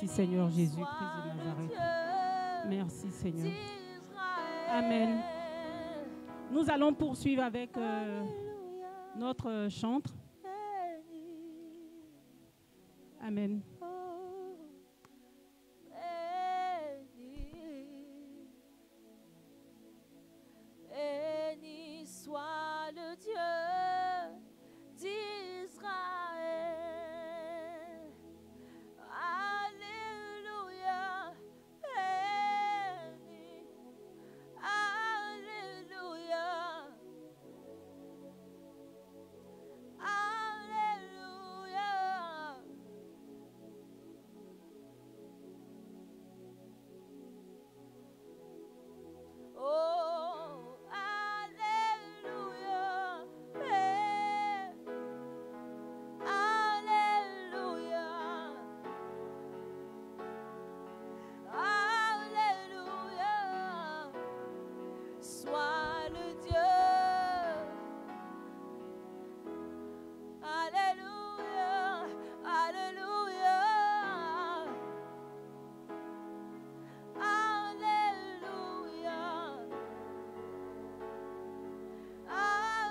Merci Seigneur Jésus-Christ de Nazareth. Merci Seigneur. Amen. Nous allons poursuivre avec notre chantre. Amen. Béni soit le Dieu d'Israël. Alléluia. Béni. Alléluia. Alléluia. Oh, alléluia. Alléluia. Alléluia. Sois le Dieu. Alléluia. Alléluia. Alléluia.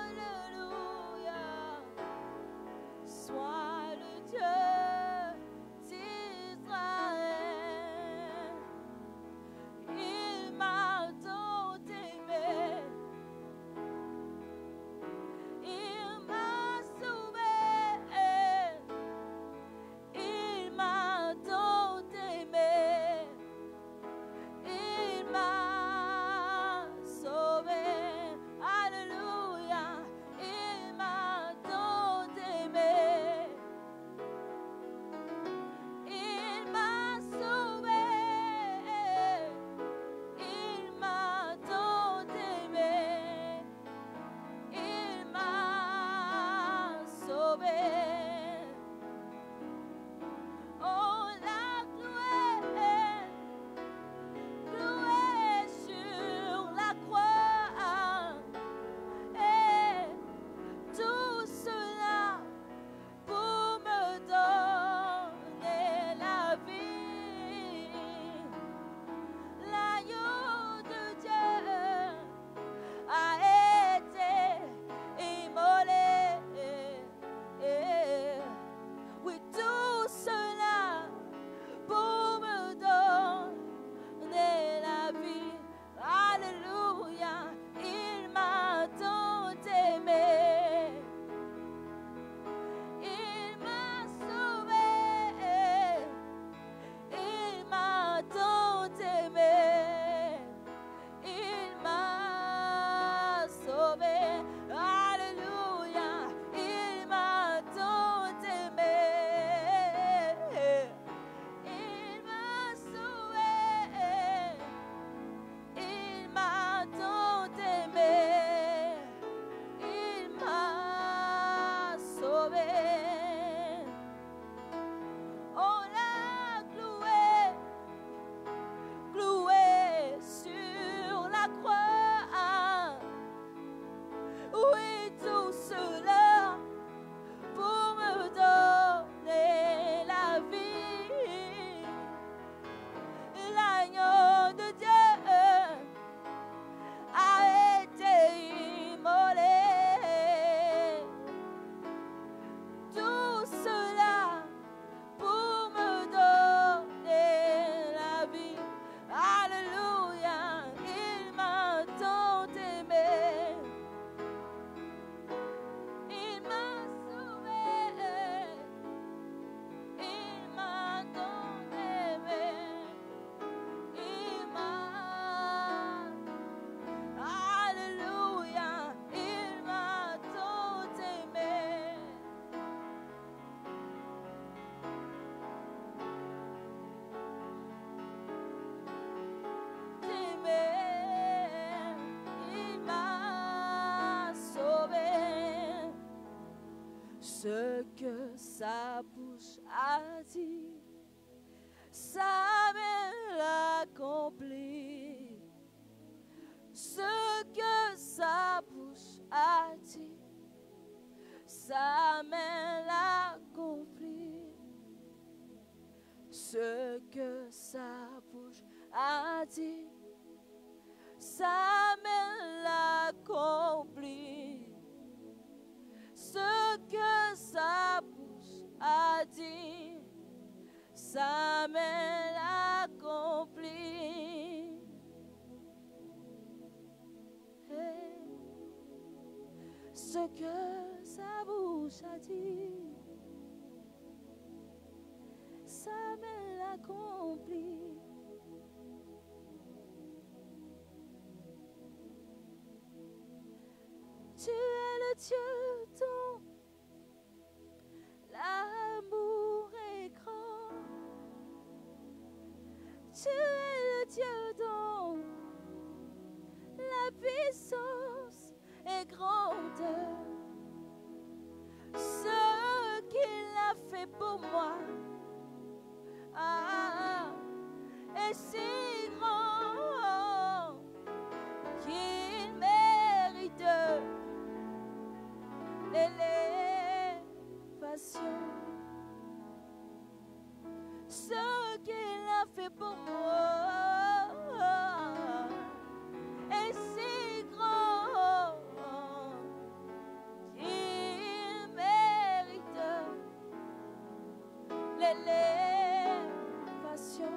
Alléluia. Sois le Dieu d'Israël. Il m'a tant aimé. Il m'a sauvé. Il m'a tant aimé. Il m'a sauvé. Alléluia. Il m'a tant aimé. Il m'a sauvé. Il m'a tant aimé. Il m'a sauvé. On l'a cloué sur la croix. Et tout cela pour me donner la vie. L'agneau de Dieu a été immolé. Oui, tout cela pour me donner la vie. Alléluia, il m'a tant aimé. Il m'a sauvé. Il m'a tant aimé. Il m'a sauvé. Alléluia, il m'a tant aimé. Il m'a sauvé. Il m'a tant aimé. Il m'a sauvé. On l'a cloué sur la croix. Oui, tout cela pour me donner la vie. L'agneau de Dieu a été immolé. Tout cela pour me donner la vie. Alléluia, il m'a tant aimé. Il m'a sauvé. Il m'a tant aimé. Il m'a. Alléluia, il m'a tant aimé. Il m'a sauvé. Ce que sa bouche a dit, sa main l'accomplit. Ce que sa bouche a dit, sa main l'accomplit. Ce que sa bouche a dit, sa main l'accomplit. Ce que sa bouche a dit, sa main l'accomplit. Ce que sa bouche a dit, sa main l'accomplit. Tu es le Dieu dont l'amour est grand. Tu es le Dieu dont la puissance est grande. Ce qu'il a fait pour moi est si grand qu'il mérite l'élévation. Ce qu'il a fait pour moi est si grand qu'il mérite l'élévation.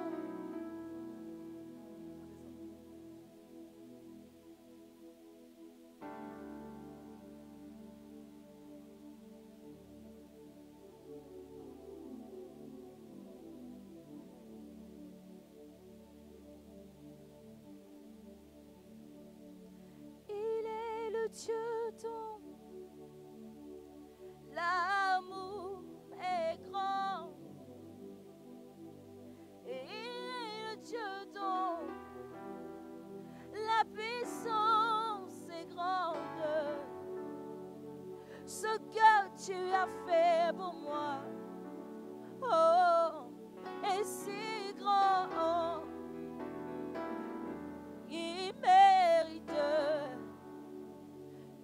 Dieu dont l'amour est grand, et il est le Dieu dont la puissance est grande. Ce que tu as fait pour moi, oh, est si grand, il mérite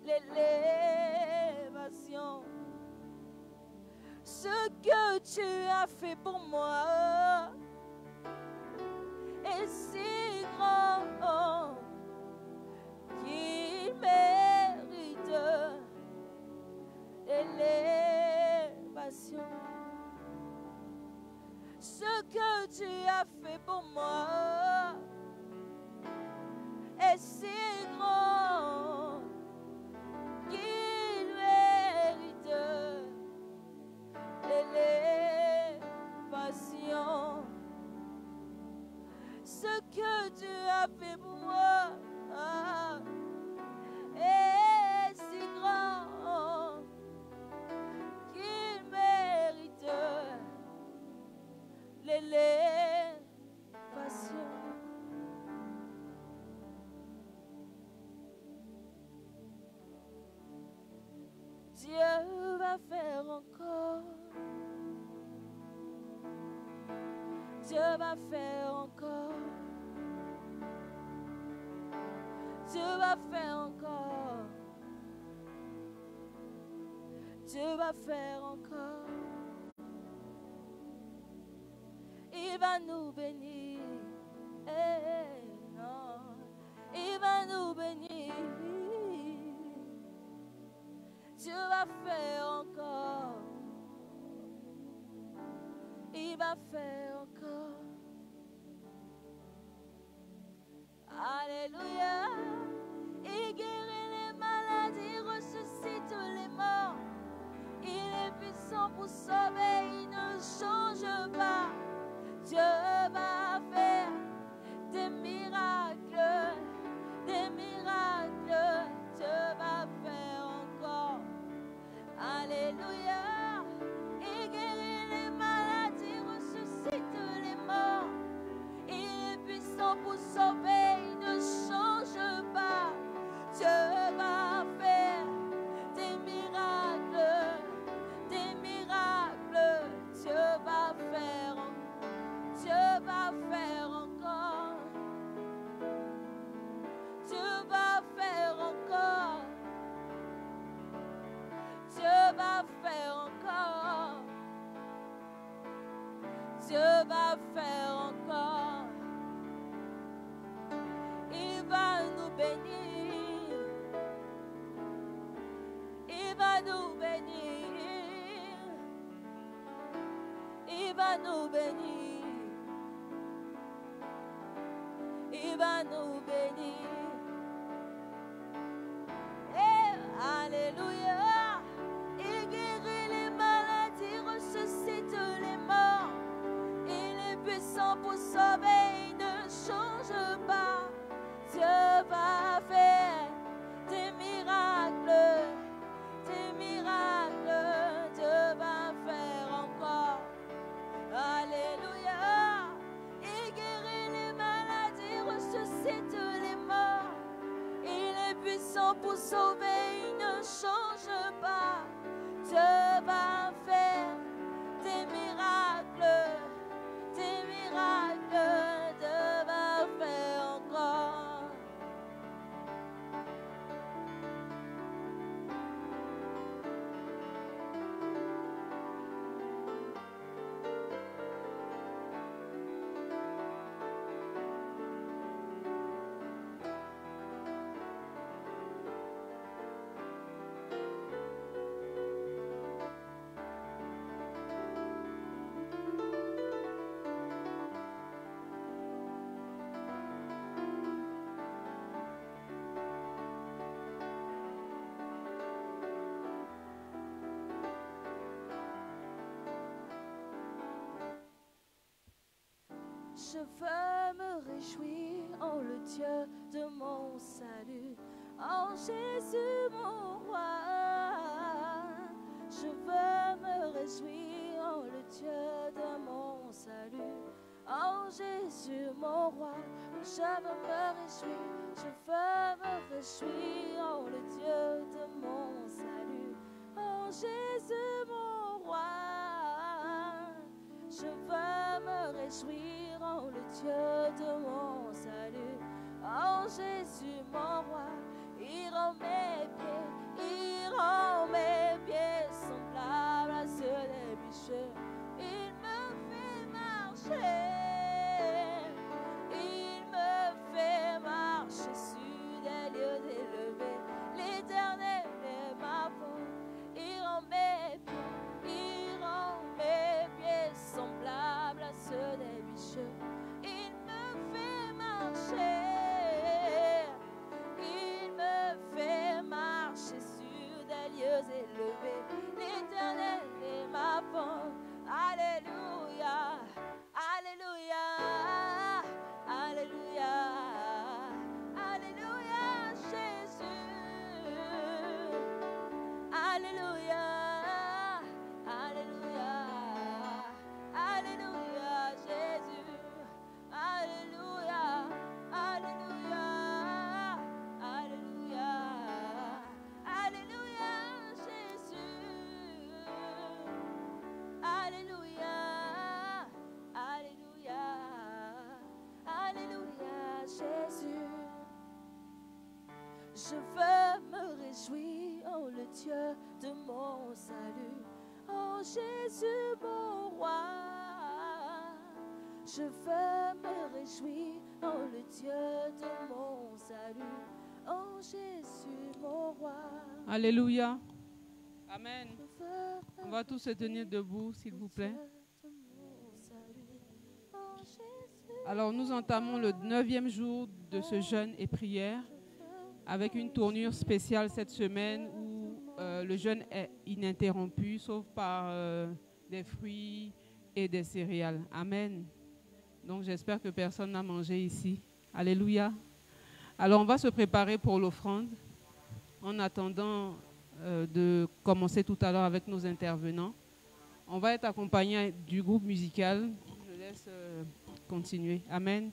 l'élévation. Ce que tu as fait pour moi est si grand qu'il mérite l'élévation. Ce que tu as fait pour moi est si grand qu'il mérite l'élévation. Ce que tu as fait pour moi est si grand qu'il mérite l'élévation. Dieu va faire encore. Dieu va faire encore. Dieu va faire encore. Dieu va faire encore. Il va nous bénir. Non. Il va nous bénir. Dieu va faire encore. Il va faire encore. Alléluia. Il guérit les maladies, ressuscite les morts. Il est puissant pour sauver, il ne change pas. Dieu va faire des miracles, des miracles. Dieu va faire encore. Alléluia. Il guérit les maladies, ressuscite les morts. Il est puissant pour sauver, il ne change pas. Dieu va faire des miracles, des miracles. Dieu va faire encore. Dieu va faire encore. Dieu va faire encore. Dieu va faire encore. nous bénir. Il va nous bénir. Et alléluia. Il guérit les maladies, ressuscite les morts. Il est puissant pour sauver, il ne change pas. Dieu va faire des miracles, Dieu va faire encore. Alléluia. Il guérit les maladies, ressuscite les morts. Il est puissant pour sauver, il ne change pas. Dieu va faire des miracles, Dieu va faire encore. Je veux me réjouir en le Dieu de mon salut, en Jésus mon roi. Je veux me réjouir en le Dieu de mon salut, en Jésus mon roi. Je veux me réjouir, je veux me réjouir en le Dieu de mon salut, en Jésus mon roi. Je veux me réjouir en le Dieu de mon salut, en Jésus mon roi. Il rend mes pieds semblables à ceux des bûcheurs. Il me fait marcher sur des lieux élevés. L'Éternel est ma force. Il rend mes pieds semblables à ceux des bûcheurs. Il me fait marcher sur des lieux élevés. L'Éternel est ma force. Alléluia, alléluia, alléluia, alléluia, Jésus. Alléluia, alléluia, alléluia, Jésus. Alléluia, alléluia, alléluia, alléluia, Jésus. Alléluia, alléluia, alléluia, Jésus. Je veux me réjouir en le Dieu de mon salut, en Jésus mon roi. Je veux me réjouir en le Dieu de mon salut, en Jésus mon roi. Alléluia. Amen. On va tous se tenir debout, s'il vous plaît. Alors, nous entamons le 9e jour de ce jeûne et prière avec une tournure spéciale cette semaine où le jeûne est ininterrompu, sauf par des fruits et des céréales. Amen. Donc, j'espère que personne n'a mangé ici. Alléluia. Alors, on va se préparer pour l'offrande en attendant de commencer tout à l'heure avec nos intervenants. On va être accompagné du groupe musical. Je laisse continuer. Amen.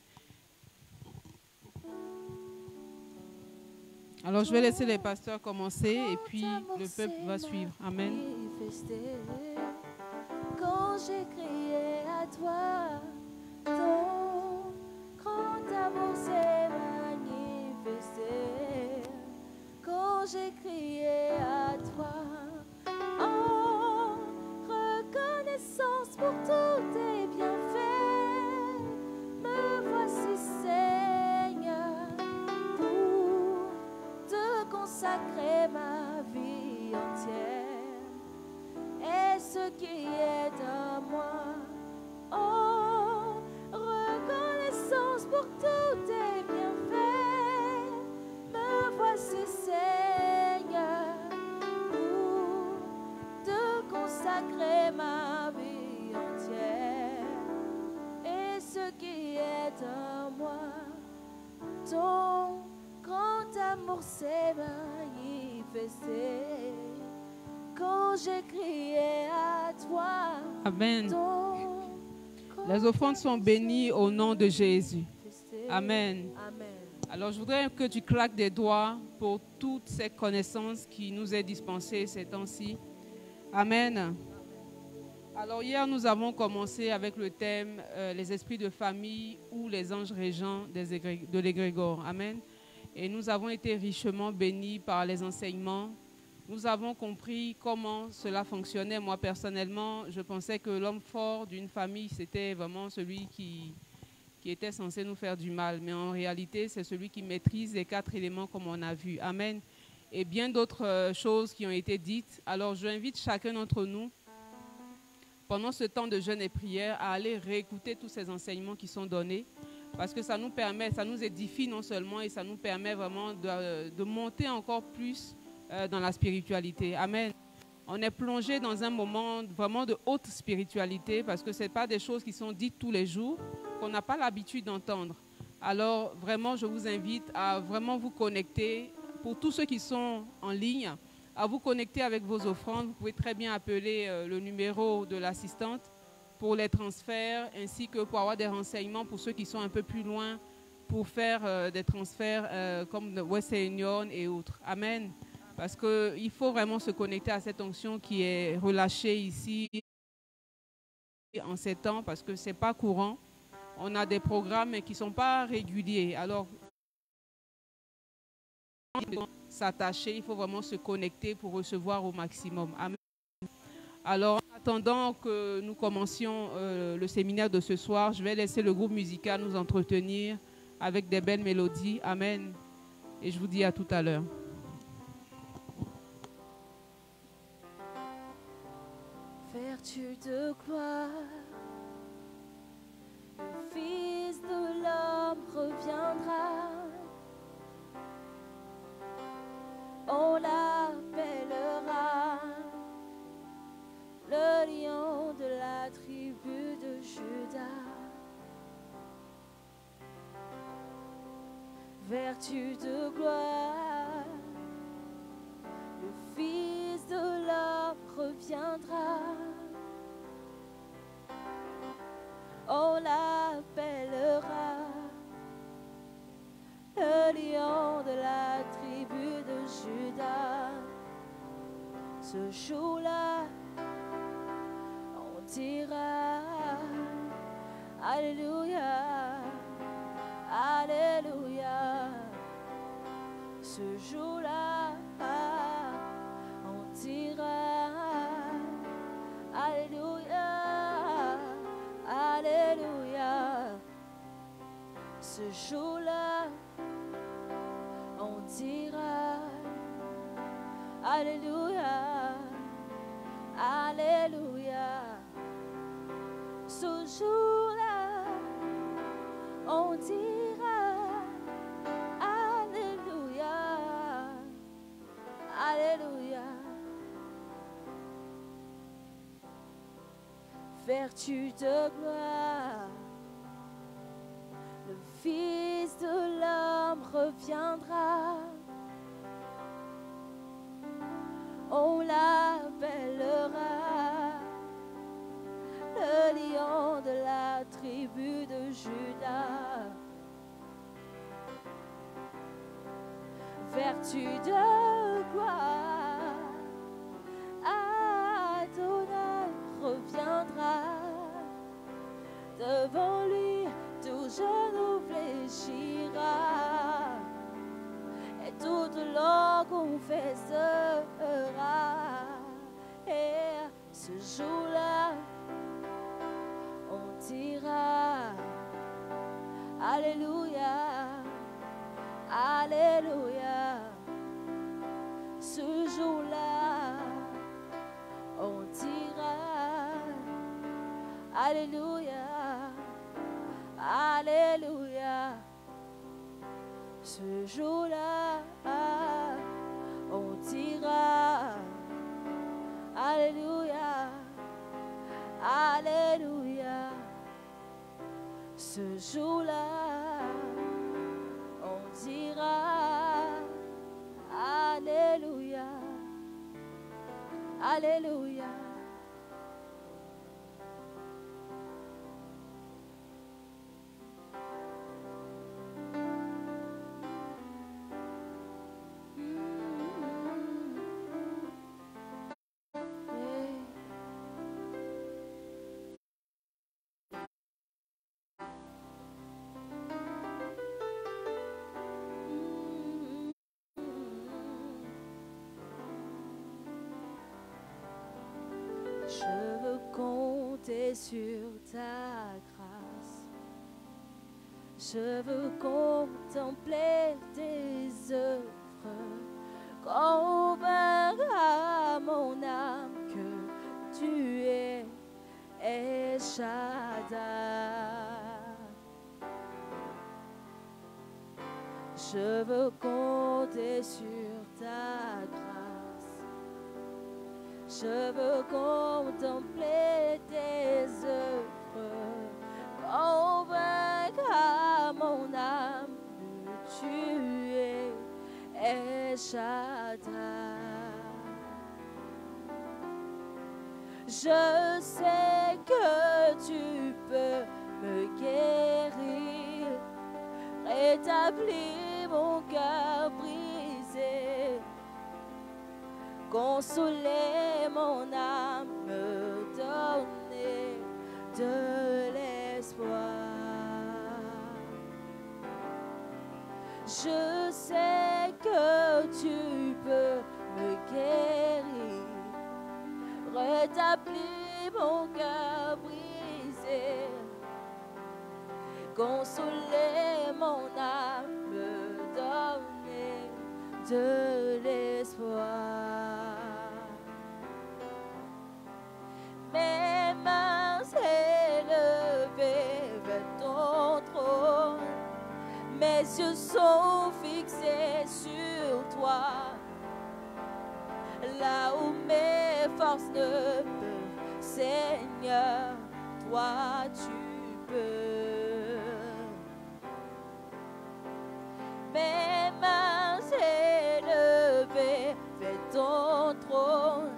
Alors, je vais laisser les pasteurs commencer et puis le peuple va suivre. Amen. Quand j'ai crié à toi, ton grand amour s'est manifesté. Quand j'ai crié à toi, en reconnaissance pour tous tes bienfaits, me voici Seigneur, pour te consacrer ma vie entière. Et ce de moi. Ton grand amour s'est manifesté quand j'ai crié à toi. Amen. Les offrandes sont bénies au nom de Jésus. Amen. Amen. Alors, je voudrais que tu claques des doigts pour toutes ces connaissances qui nous est dispensées ces temps-ci. Amen. Alors, hier, nous avons commencé avec le thème les esprits de famille ou les anges régents de l'égrégore. Amen. Et nous avons été richement bénis par les enseignements. Nous avons compris comment cela fonctionnait. Moi, personnellement, je pensais que l'homme fort d'une famille, c'était vraiment celui qui était censé nous faire du mal. Mais en réalité, c'est celui qui maîtrise les 4 éléments comme on a vu. Amen. Et bien d'autres choses qui ont été dites. Alors, j'invite chacun d'entre nous, pendant ce temps de jeûne et prière, à aller réécouter tous ces enseignements qui sont donnés. Parce que ça nous permet, ça nous édifie non seulement, et ça nous permet vraiment de monter encore plus dans la spiritualité. Amen. On est plongé dans un moment vraiment de haute spiritualité parce que ce n'est pas des choses qui sont dites tous les jours, qu'on n'a pas l'habitude d'entendre. Alors vraiment, je vous invite à vraiment vous connecter. Pour tous ceux qui sont en ligne, à vous connecter avec vos offrandes. Vous pouvez très bien appeler le numéro de l'assistante pour les transferts ainsi que pour avoir des renseignements pour ceux qui sont un peu plus loin pour faire des transferts comme Western Union et autres. Amen. Parce qu'il faut vraiment se connecter à cette onction qui est relâchée ici en ces temps parce que ce n'est pas courant. On a des programmes qui ne sont pas réguliers. Alors, s'attacher, il faut vraiment se connecter pour recevoir au maximum. Amen. Alors, en attendant que nous commencions le séminaire de ce soir, je vais laisser le groupe musical nous entretenir avec des belles mélodies. Amen. Et je vous dis à tout à l'heure. Vertu de gloire, le Fils de l'homme reviendra. On l'appellera le lion de la tribu de Juda. Vertu de gloire, le Fils de l'homme reviendra. On l'appellera le lion de la tribu de Juda. Ce jour-là, on dira Alléluia, Alléluia. Ce jour-là, on dira Alléluia, Alléluia. Ce jour-là, on dira Alléluia, Alléluia. Ce jour-là, on dira Alléluia, Alléluia. Vertu de gloire, le Fils de l'homme reviendra. On l'appellera le lion de la tribu de Juda. Vertu de gloire, Adonai reviendra. Devant lui, tout genou fléchira et toute langue confessera. Et ce jour-là, on dira Alléluia, Alléluia. Ce jour-là, on dira Alléluia, Alléluia. Ce jour-là, on dira Alléluia, Alléluia. Ce jour-là, Alléluia. Je veux compter sur ta grâce. Je veux contempler tes œuvres, convaincre à mon âme que tu es El Shaddai. Je veux compter sur ta grâce. Je veux contempler tes œuvres, convaincre à mon âme que tu es El Shaddai. Je sais que tu peux me guérir, rétablir mon cœur brisé, consoler mon âme, me donner de l'espoir. Je sais que tu peux me guérir, rétablir mon cœur brisé, consoler mon âme, me donner de l'espoir. Mes mains élevées vers ton trône, mes yeux sont fixés sur toi, là où mes forces ne peuvent, Seigneur, toi tu peux. Mes mains élevées vers ton trône,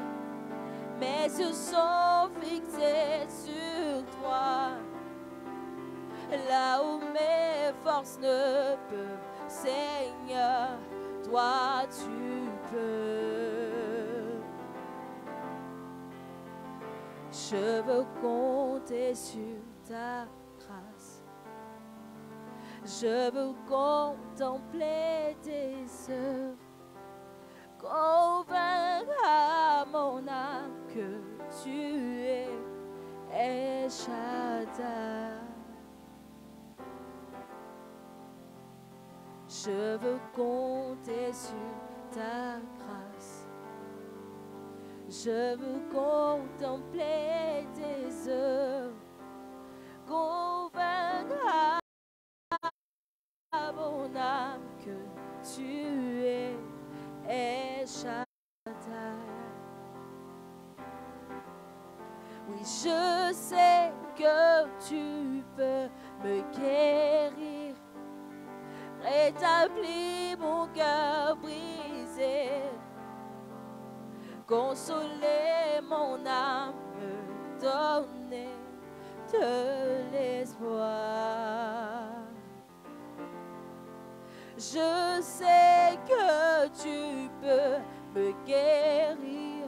mes yeux sont fixés sur toi, là où mes forces ne peuvent, Seigneur, toi tu peux. Je veux compter sur ta grâce. Je veux contempler tes œuvres, convaincre à mon âme que tu es El Shaddai. Je veux compter sur ta grâce. Je veux contempler tes œuvres, convaincre à mon âme que tu es El Shaddai. Oui, je sais que tu peux me guérir, rétablir mon cœur brisé, consoler mon âme, me donner de l'espoir. Je sais que tu peux me guérir,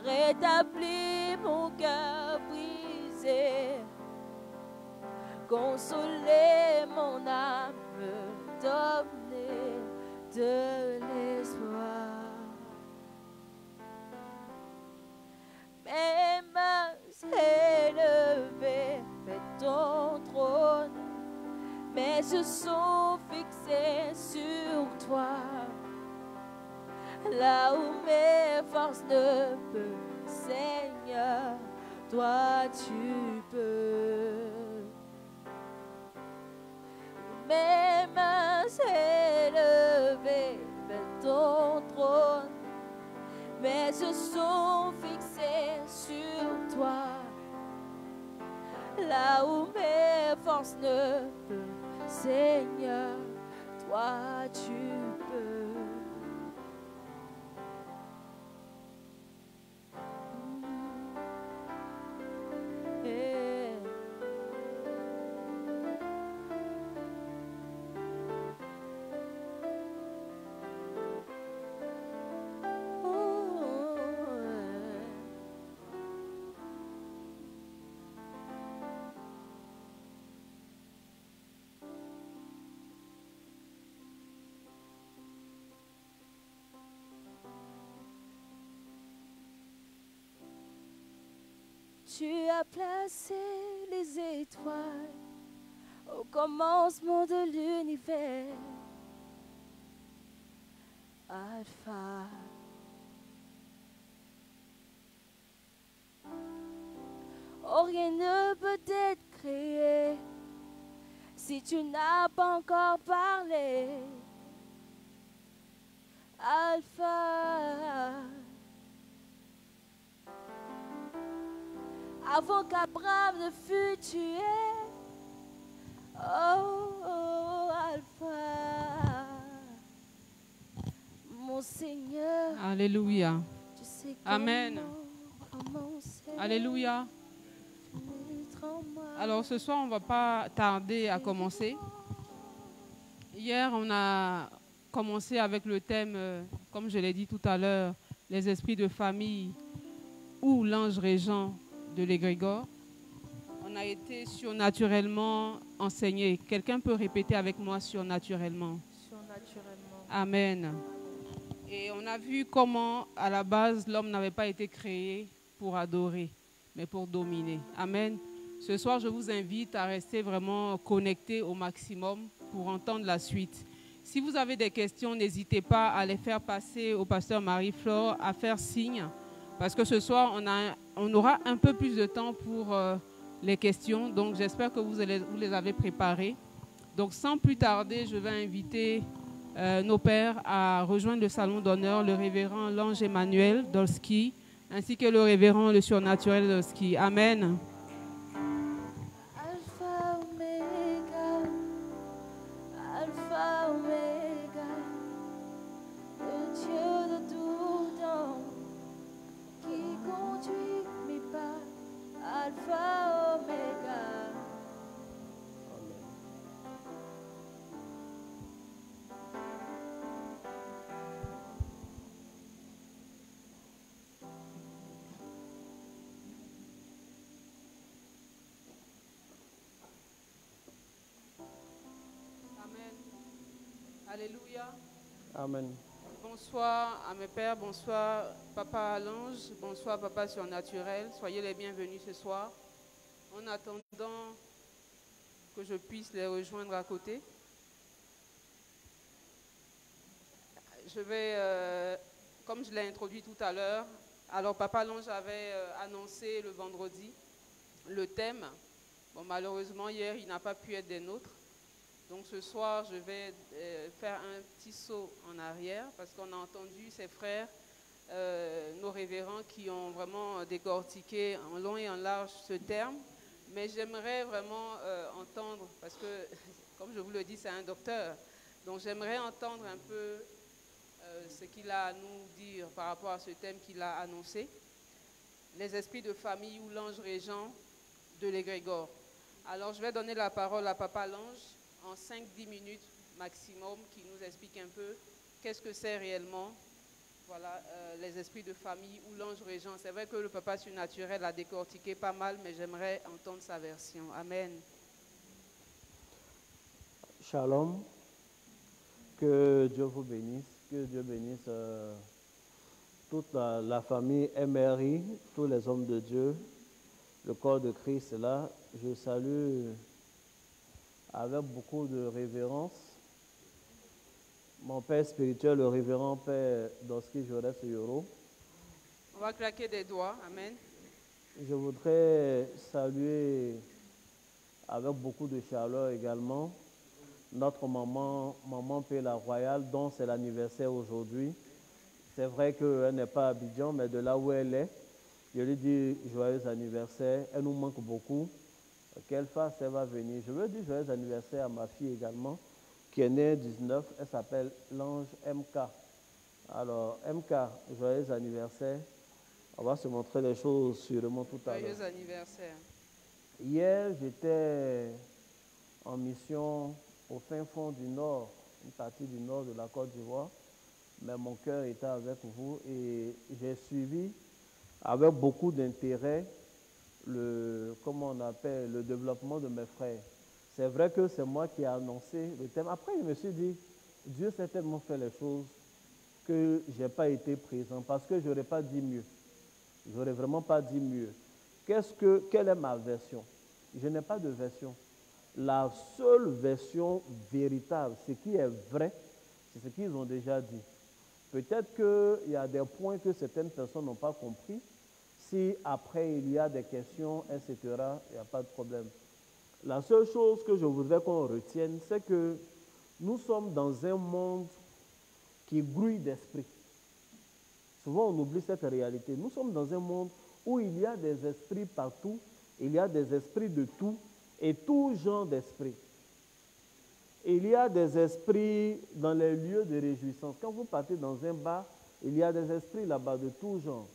rétablir mon cœur brisé, consoler mon âme, me donner de l'espoir. Mes mains élevées vers ton trône, mes yeux sont fixés sur toi, là où mes forces ne peuvent, Seigneur, toi tu peux. Mes mains élevées vers ton trône, mes yeux sont fixés sur toi, là où mes forces ne peuvent, Seigneur, toi tu peux. as placé les étoiles au commencement de l'univers. Alpha. Oh, rien ne peut être créé si tu n'as pas encore parlé. Alpha. Avant qu'Abraham ne fût tué. Oh, Alpha. Mon Seigneur. Alléluia. Tu sais Amen. comment Alléluia. Alors ce soir, on ne va pas tarder à commencer. Hier, on a commencé avec le thème, comme je l'ai dit tout à l'heure, les esprits de famille ou l'ange régent de l'égrégore. On a été surnaturellement enseigné. Quelqu'un peut répéter avec moi surnaturellement? Surnaturellement. Amen. Et on a vu comment, à la base, l'homme n'avait pas été créé pour adorer, mais pour dominer. Amen. Ce soir, je vous invite à rester vraiment connectés au maximum pour entendre la suite. Si vous avez des questions, n'hésitez pas à les faire passer au pasteur Marie-Flore, à faire signe, parce que ce soir, on aura un peu plus de temps pour les questions. Donc, j'espère que vous les avez préparées. Donc, sans plus tarder, je vais inviter nos pères à rejoindre le salon d'honneur, le révérend l'ange Emmanuel Dolski, ainsi que le révérend le surnaturel Dolski. Amen. Alpha, Omega, Alpha, Omega, le Dieu de tout temps, qui conduit mes pas, Alpha, Omega. Alléluia. Amen. Bonsoir à mes pères, bonsoir Papa l'ange, bonsoir Papa surnaturel. Soyez les bienvenus ce soir. En attendant que je puisse les rejoindre à côté, je vais, comme je l'ai introduit tout à l'heure, alors Papa l'ange avait annoncé le vendredi le thème. Bon, malheureusement, hier, il n'a pas pu être des nôtres. Donc ce soir, je vais faire un petit saut en arrière parce qu'on a entendu ces frères, nos révérends, qui ont vraiment décortiqué en long et en large ce terme. Mais j'aimerais vraiment entendre, parce que, comme je vous le dis, c'est un docteur. Donc j'aimerais entendre un peu ce qu'il a à nous dire par rapport à ce thème qu'il a annoncé. Les esprits de famille ou l'ange régent de l'égrégore. Alors je vais donner la parole à Papa l'ange en 5-10 minutes maximum, qui nous explique un peu qu'est-ce que c'est réellement, voilà, les esprits de famille ou l'ange régent. C'est vrai que le papa surnaturel a décortiqué pas mal, mais j'aimerais entendre sa version. Amen. Shalom. Que Dieu vous bénisse. Que Dieu bénisse toute la famille MRI, tous les hommes de Dieu, le corps de Christ est là. Je salue avec beaucoup de révérence mon père spirituel, le révérend père Dolski Jores Yoro. On va claquer des doigts. Amen. Je voudrais saluer avec beaucoup de chaleur également notre maman Péla Royale, dont c'est l'anniversaire aujourd'hui. C'est vrai qu'elle n'est pas à Abidjan, mais de là où elle est, je lui dis joyeux anniversaire. Elle nous manque beaucoup. Qu'elle fasse, elle va venir. Je veux dire joyeux anniversaire à ma fille également, qui est née 19. Elle s'appelle l'ange MK. Alors, MK, joyeux anniversaire. On va se montrer les choses sûrement tout à l'heure. Joyeux anniversaire. Hier, j'étais en mission au fin fond du nord, une partie du nord de la Côte d'Ivoire, mais mon cœur était avec vous et j'ai suivi avec beaucoup d'intérêt le développement de mes frères. C'est vrai que c'est moi qui ai annoncé le thème. Après, je me suis dit, Dieu sait tellement fait les choses que je n'ai pas été présent parce que je n'aurais pas dit mieux. Je n'aurais vraiment pas dit mieux. Quelle est ma version? Je n'ai pas de version. La seule version véritable, ce qui est vrai, c'est ce qu'ils ont déjà dit. Peut-être qu'il y a des points que certaines personnes n'ont pas compris. Si après il y a des questions, etc., il n'y a pas de problème. La seule chose que je voudrais qu'on retienne, c'est que nous sommes dans un monde qui grouille d'esprit. Souvent, on oublie cette réalité. Nous sommes dans un monde où il y a des esprits partout, il y a des esprits de tout et tout genre d'esprits. Il y a des esprits dans les lieux de réjouissance. Quand vous partez dans un bar, il y a des esprits là-bas de tout genre.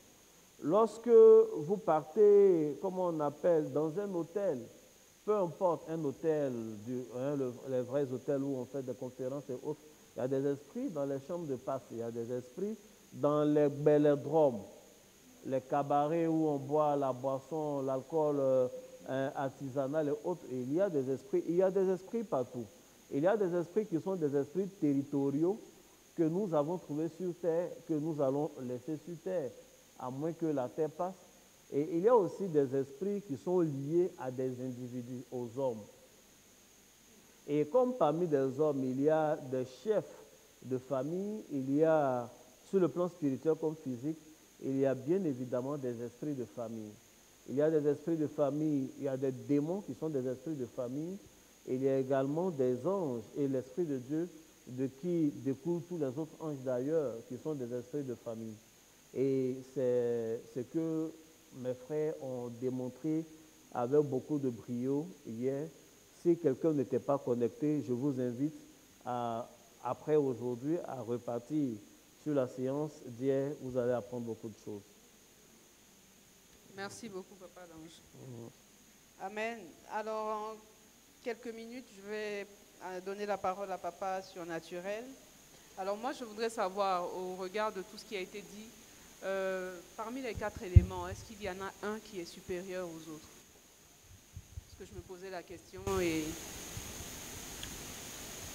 Lorsque vous partez, comment on appelle, dans un hôtel, peu importe, un hôtel, les vrais hôtels où on fait des conférences et autres, il y a des esprits dans les chambres de passe, il y a des esprits dans les bélodromes, les cabarets où on boit la boisson, l'alcool artisanal et autres. Et il y a des esprits partout. Il y a des esprits qui sont des esprits territoriaux que nous avons trouvés sur terre, que nous allons laisser sur terre, à moins que la terre passe. Et il y a aussi des esprits qui sont liés à des individus, aux hommes. Et comme parmi des hommes, il y a des chefs de famille, il y a, sur le plan spirituel comme physique, il y a bien évidemment des esprits de famille. Il y a des esprits de famille, il y a des démons qui sont des esprits de famille. Il y a également des anges et l'Esprit de Dieu de qui découlent tous les autres anges d'ailleurs qui sont des esprits de famille. Et c'est ce que mes frères ont démontré avec beaucoup de brio hier. Si quelqu'un n'était pas connecté, je vous invite après aujourd'hui à repartir sur la séance d'hier. Vous allez apprendre beaucoup de choses. Merci beaucoup, Papa Lange. Amen. Alors, en quelques minutes, je vais donner la parole à Papa Surnaturel. Alors moi, je voudrais savoir, au regard de tout ce qui a été dit, parmi les 4 éléments, est-ce qu'il y en a un qui est supérieur aux autres? Parce que je me posais la question et...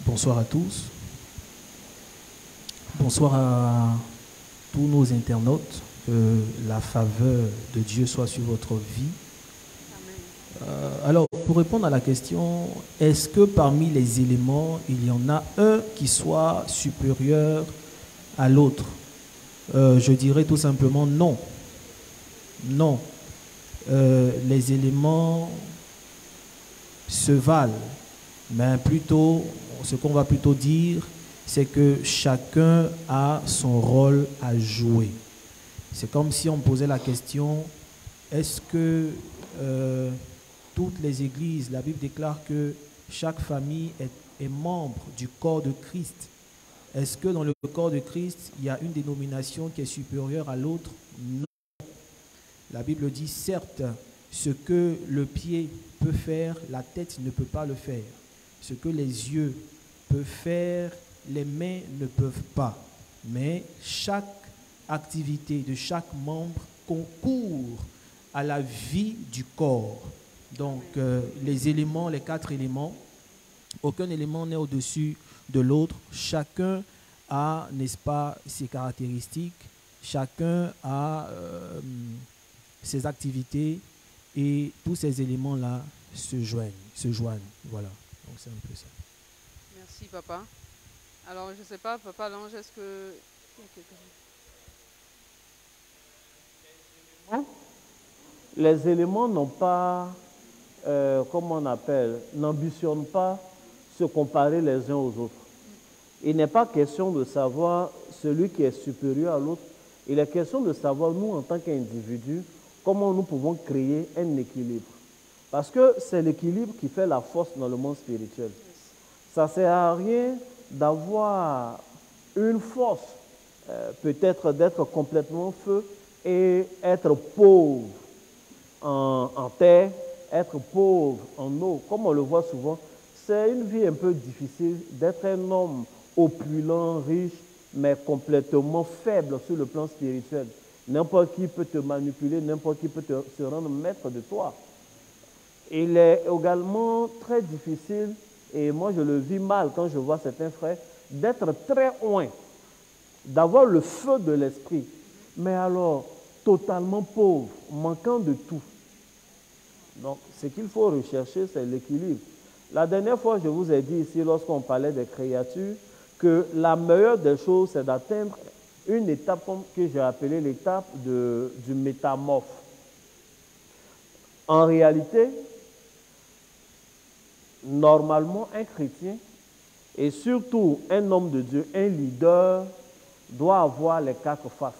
Bonsoir à tous. Bonsoir à tous nos internautes. Que la faveur de Dieu soit sur votre vie. Alors, pour répondre à la question, est-ce que parmi les éléments, il y en a un qui soit supérieur à l'autre? Je dirais tout simplement non. Non. Les éléments se valent, mais plutôt, ce qu'on va plutôt dire, c'est que chacun a son rôle à jouer. C'est comme si on posait la question, est-ce que toutes les églises, la Bible déclare que chaque famille est membre du corps de Christ. Est-ce que dans le corps de Christ, il y a une dénomination qui est supérieure à l'autre? Non. La Bible dit, certes, ce que le pied peut faire, la tête ne peut pas le faire. Ce que les yeux peuvent faire, les mains ne peuvent pas. Mais chaque activité de chaque membre concourt à la vie du corps. Donc, les éléments, les 4 éléments, aucun élément n'est au-dessus de l'autre. Chacun a, n'est-ce pas, ses caractéristiques. Chacun a ses activités et tous ces éléments-là se joignent. Voilà. Donc, c'est un peu ça. Merci, Papa. Alors, je ne sais pas, Papa Lange, est-ce que... Les éléments n'ont pas, comment on appelle, n'ambitionnent pas se comparer les uns aux autres. Il n'est pas question de savoir celui qui est supérieur à l'autre. Il est question de savoir, nous, en tant qu'individus, comment nous pouvons créer un équilibre. Parce que c'est l'équilibre qui fait la force dans le monde spirituel. Ça ne sert à rien d'avoir une force, peut-être d'être complètement feu et être pauvre en terre, être pauvre en eau. Comme on le voit souvent, c'est une vie un peu difficile d'être un homme opulent, riche, mais complètement faible sur le plan spirituel. N'importe qui peut te manipuler, n'importe qui peut se rendre maître de toi. Il est également très difficile, et moi je le vis mal quand je vois certains frères, d'être très loin, d'avoir le feu de l'esprit, mais alors totalement pauvre, manquant de tout. Donc, ce qu'il faut rechercher, c'est l'équilibre. La dernière fois, je vous ai dit ici, lorsqu'on parlait des créatures, que la meilleure des choses, c'est d'atteindre une étape que j'ai appelée l'étape du métamorphe. En réalité, normalement, un chrétien, et surtout un homme de Dieu, un leader, doit avoir les 4 faces.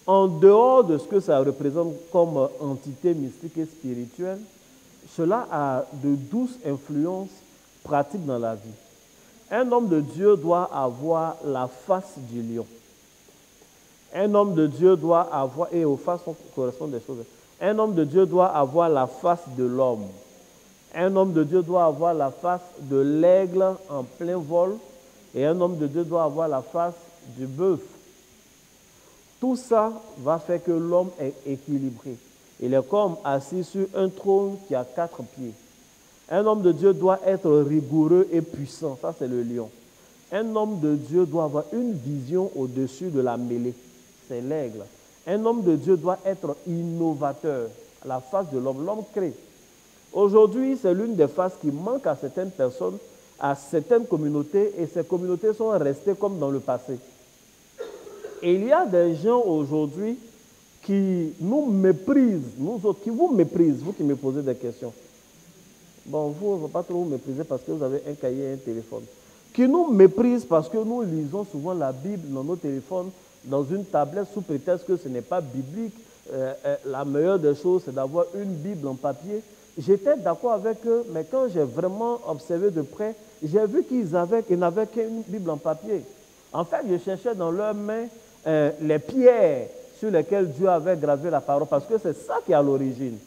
En dehors de ce que ça représente comme entité mystique et spirituelle, cela a de douces influences pratiques dans la vie. Un homme de Dieu doit avoir la face du lion. Un homme de Dieu doit avoir, et aux faces correspondent des choses. Un homme de Dieu doit avoir la face de l'homme. Un homme de Dieu doit avoir la face de l'aigle en plein vol. Et un homme de Dieu doit avoir la face du bœuf. Tout ça va faire que l'homme est équilibré. Il est comme assis sur un trône qui a 4 pieds. Un homme de Dieu doit être rigoureux et puissant. Ça, c'est le lion. Un homme de Dieu doit avoir une vision au-dessus de la mêlée. C'est l'aigle. Un homme de Dieu doit être innovateur. La face de l'homme. L'homme crée. Aujourd'hui, c'est l'une des faces qui manque à certaines personnes, à certaines communautés, et ces communautés sont restées comme dans le passé. Et il y a des gens aujourd'hui qui nous méprisent, nous autres, qui vous méprisent, vous qui me posez des questions. Bon, vous, on ne va pas trop vous mépriser parce que vous avez un cahier et un téléphone. Qui nous méprisent parce que nous lisons souvent la Bible dans nos téléphones, dans une tablette, sous prétexte que ce n'est pas biblique. La meilleure des choses, c'est d'avoir une Bible en papier. J'étais d'accord avec eux, mais quand j'ai vraiment observé de près, j'ai vu qu'ils n'avaient qu'une Bible en papier. En fait, je cherchais dans leurs mains les pierres sur lesquelles Dieu avait gravé la parole, parce que c'est ça qui est à l'origine.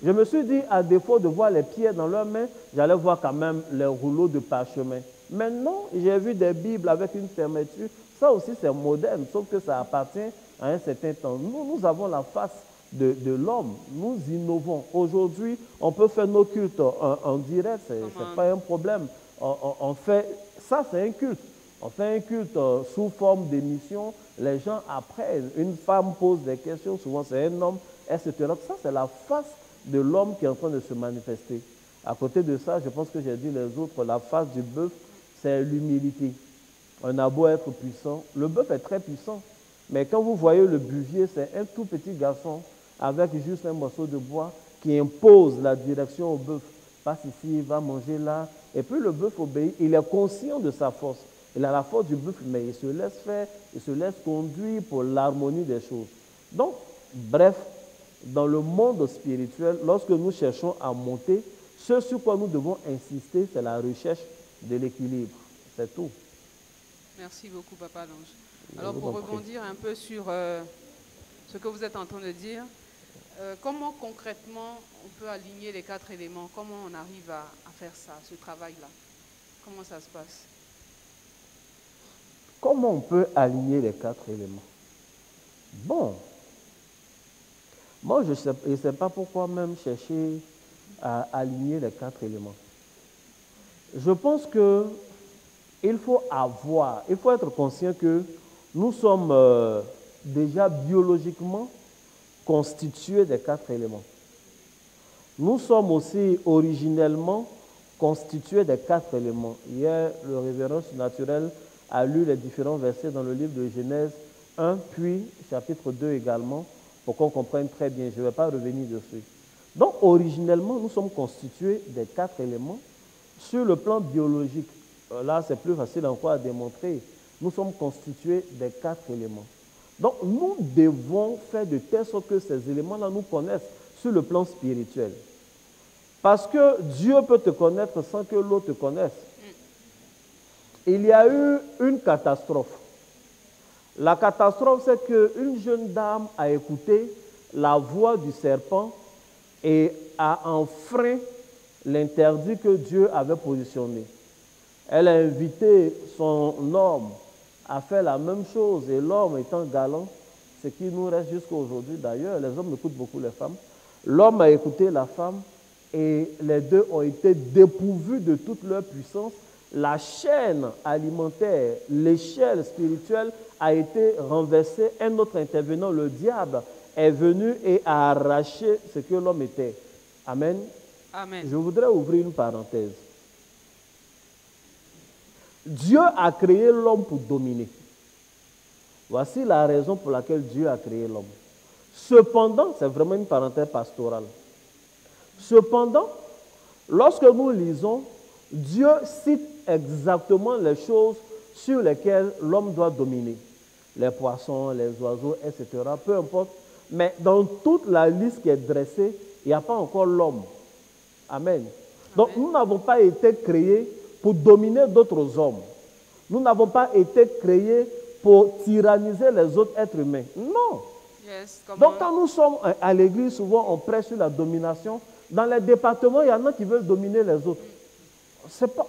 Je me suis dit, à défaut de voir les pierres dans leurs mains, j'allais voir quand même les rouleaux de parchemin. Maintenant, j'ai vu des Bibles avec une fermeture. Ça aussi, c'est moderne, sauf que ça appartient à un certain temps. Nous avons la face de l'homme. Nous innovons. Aujourd'hui, on peut faire nos cultes en direct, ce n'est pas un problème. On fait, ça, c'est un culte. On fait un culte sous forme d'émission. Les gens apprennent. Une femme pose des questions, souvent c'est un homme, etc. Ça, c'est la face de l'homme qui est en train de se manifester. À côté de ça, je pense que j'ai dit les autres, la face du bœuf, c'est l'humilité. On a beau être puissant, le bœuf est très puissant. Mais quand vous voyez le buvier, c'est un tout petit garçon avec juste un morceau de bois qui impose la direction au bœuf. Passe ici, va manger là. Et puis le bœuf obéit, il est conscient de sa force. Il a la force du bœuf, mais il se laisse faire, il se laisse conduire pour l'harmonie des choses. Donc, bref, dans le monde spirituel, lorsque nous cherchons à monter, ce sur quoi nous devons insister, c'est la recherche de l'équilibre. C'est tout. Merci beaucoup, Papa Lange. Alors, pour rebondir un peu sur ce que vous êtes en train de dire, comment concrètement on peut aligner les 4 éléments? Comment on arrive à faire ça, ce travail-là? Comment ça se passe? Comment on peut aligner les 4 éléments? Bon, moi je ne sais pas pourquoi même chercher à aligner les 4 éléments. Je pense qu'il faut être conscient que nous sommes déjà biologiquement constitués des 4 éléments. Nous sommes aussi originellement constitués des 4 éléments. Hier, le révérend surnaturel a lu les différents versets dans le livre de Genèse 1, puis chapitre 2 également, pour qu'on comprenne très bien. Je ne vais pas revenir dessus. Donc, originellement, nous sommes constitués des 4 éléments. Sur le plan biologique, là, c'est plus facile encore à démontrer. Nous sommes constitués des 4 éléments. Donc, nous devons faire de telle sorte que ces éléments-là nous connaissent sur le plan spirituel. Parce que Dieu peut te connaître sans que l'autre te connaisse. Il y a eu une catastrophe. La catastrophe, c'est qu'une jeune dame a écouté la voix du serpent et a enfreint l'interdit que Dieu avait positionné. Elle a invité son homme à faire la même chose et l'homme étant galant, ce qui nous reste jusqu'à aujourd'hui d'ailleurs, les hommes écoutent beaucoup les femmes. L'homme a écouté la femme et les deux ont été dépourvus de toute leur puissance. La chaîne alimentaire, l'échelle spirituelle a été renversée. Un autre intervenant, le diable, est venu et a arraché ce que l'homme était. Amen. Amen. Je voudrais ouvrir une parenthèse. Dieu a créé l'homme pour dominer. Voici la raison pour laquelle Dieu a créé l'homme. Cependant, c'est vraiment une parenthèse pastorale. Cependant, lorsque nous lisons, Dieu cite exactement les choses sur lesquelles l'homme doit dominer. Les poissons, les oiseaux, etc. Peu importe. Mais dans toute la liste qui est dressée, il n'y a pas encore l'homme. Amen. Donc nous n'avons pas été créés pour dominer d'autres hommes. Nous n'avons pas été créés pour tyranniser les autres êtres humains. Non. Yes, Donc quand nous sommes à l'église, souvent on prêche sur la domination. Dans les départements, il y en a qui veulent dominer les autres.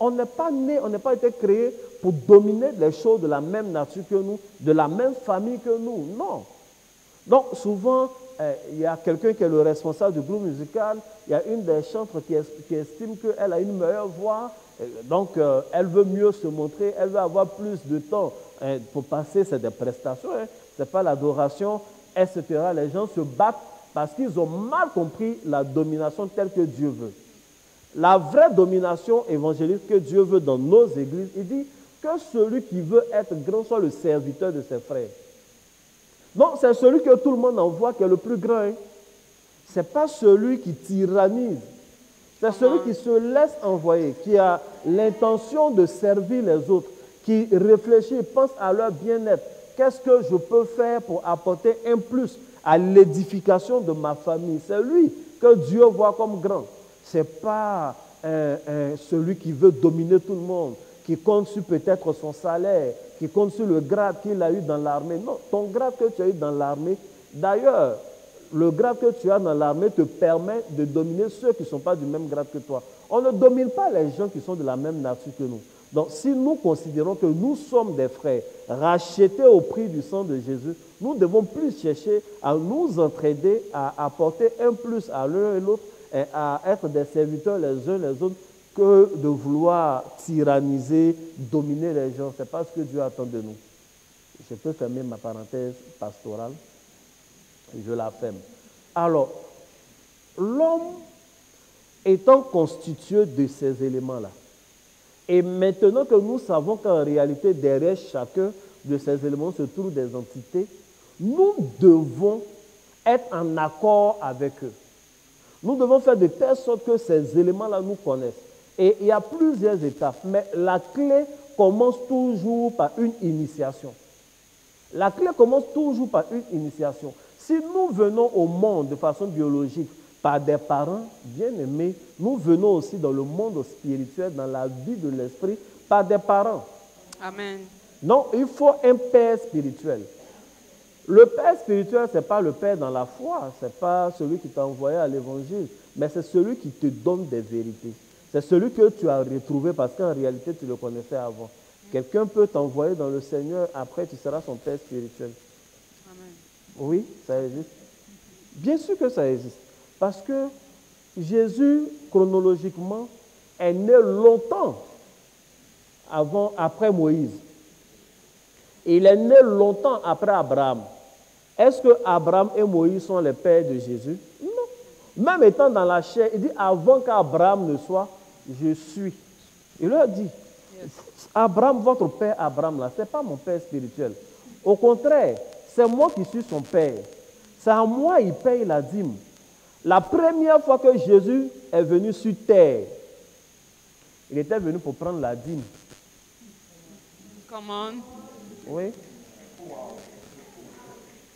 On n'est pas né, on n'a pas été créé pour dominer les choses de la même nature que nous, de la même famille que nous. Non. Donc souvent, il y a quelqu'un qui est le responsable du groupe musical, il y a une des chantres qui estime qu'elle a une meilleure voix, donc elle veut mieux se montrer, elle veut avoir plus de temps pour passer, c'est des prestations, ce n'est pas l'adoration, etc. Les gens se battent parce qu'ils ont mal compris la domination telle que Dieu veut. La vraie domination évangélique que Dieu veut dans nos églises, il dit que celui qui veut être grand soit le serviteur de ses frères. Donc, c'est celui que tout le monde envoie qui est le plus grand. Ce n'est pas celui qui tyrannise. C'est celui qui se laisse envoyer, qui a l'intention de servir les autres, qui réfléchit, pense à leur bien-être. Qu'est-ce que je peux faire pour apporter un plus à l'édification de ma famille? C'est lui que Dieu voit comme grand. Ce n'est pas celui qui veut dominer tout le monde, qui compte sur peut-être son salaire, qui compte sur le grade qu'il a eu dans l'armée. Non, ton grade que tu as eu dans l'armée, d'ailleurs, le grade que tu as dans l'armée te permet de dominer ceux qui ne sont pas du même grade que toi. On ne domine pas les gens qui sont de la même nature que nous. Donc, si nous considérons que nous sommes des frères rachetés au prix du sang de Jésus, nous devons plus chercher à nous entraider, à apporter un plus à l'un et l'autre, et à être des serviteurs les uns les autres, que de vouloir tyranniser, dominer les gens. Ce n'est pas ce que Dieu attend de nous. Je peux fermer ma parenthèse pastorale. Je la ferme. Alors, l'homme étant constitué de ces éléments-là, et maintenant que nous savons qu'en réalité, derrière chacun de ces éléments se trouvent des entités, nous devons être en accord avec eux. Nous devons faire de telle sorte que ces éléments-là nous connaissent. Et il y a plusieurs étapes, mais la clé commence toujours par une initiation. La clé commence toujours par une initiation. Si nous venons au monde de façon biologique par des parents bien-aimés, nous venons aussi dans le monde spirituel, dans la vie de l'esprit, par des parents. Amen. Non, il faut un père spirituel. Le père spirituel, ce n'est pas le père dans la foi, ce n'est pas celui qui t'a envoyé à l'évangile, mais c'est celui qui te donne des vérités. C'est celui que tu as retrouvé parce qu'en réalité, tu le connaissais avant. Quelqu'un peut t'envoyer dans le Seigneur, après tu seras son père spirituel. Amen. Oui, ça existe. Bien sûr que ça existe. Parce que Jésus, chronologiquement, est né longtemps après Moïse. Il est né longtemps après Abraham. Est-ce que Abraham et Moïse sont les pères de Jésus? Non. Même étant dans la chair, il dit avant qu'Abraham ne soit, je suis. Il leur dit, Abraham, votre père Abraham, là, ce n'est pas mon père spirituel. Au contraire, c'est moi qui suis son père. C'est à moi qu'il paye la dîme. La première fois que Jésus est venu sur terre, il était venu pour prendre la dîme. Come on. Oui.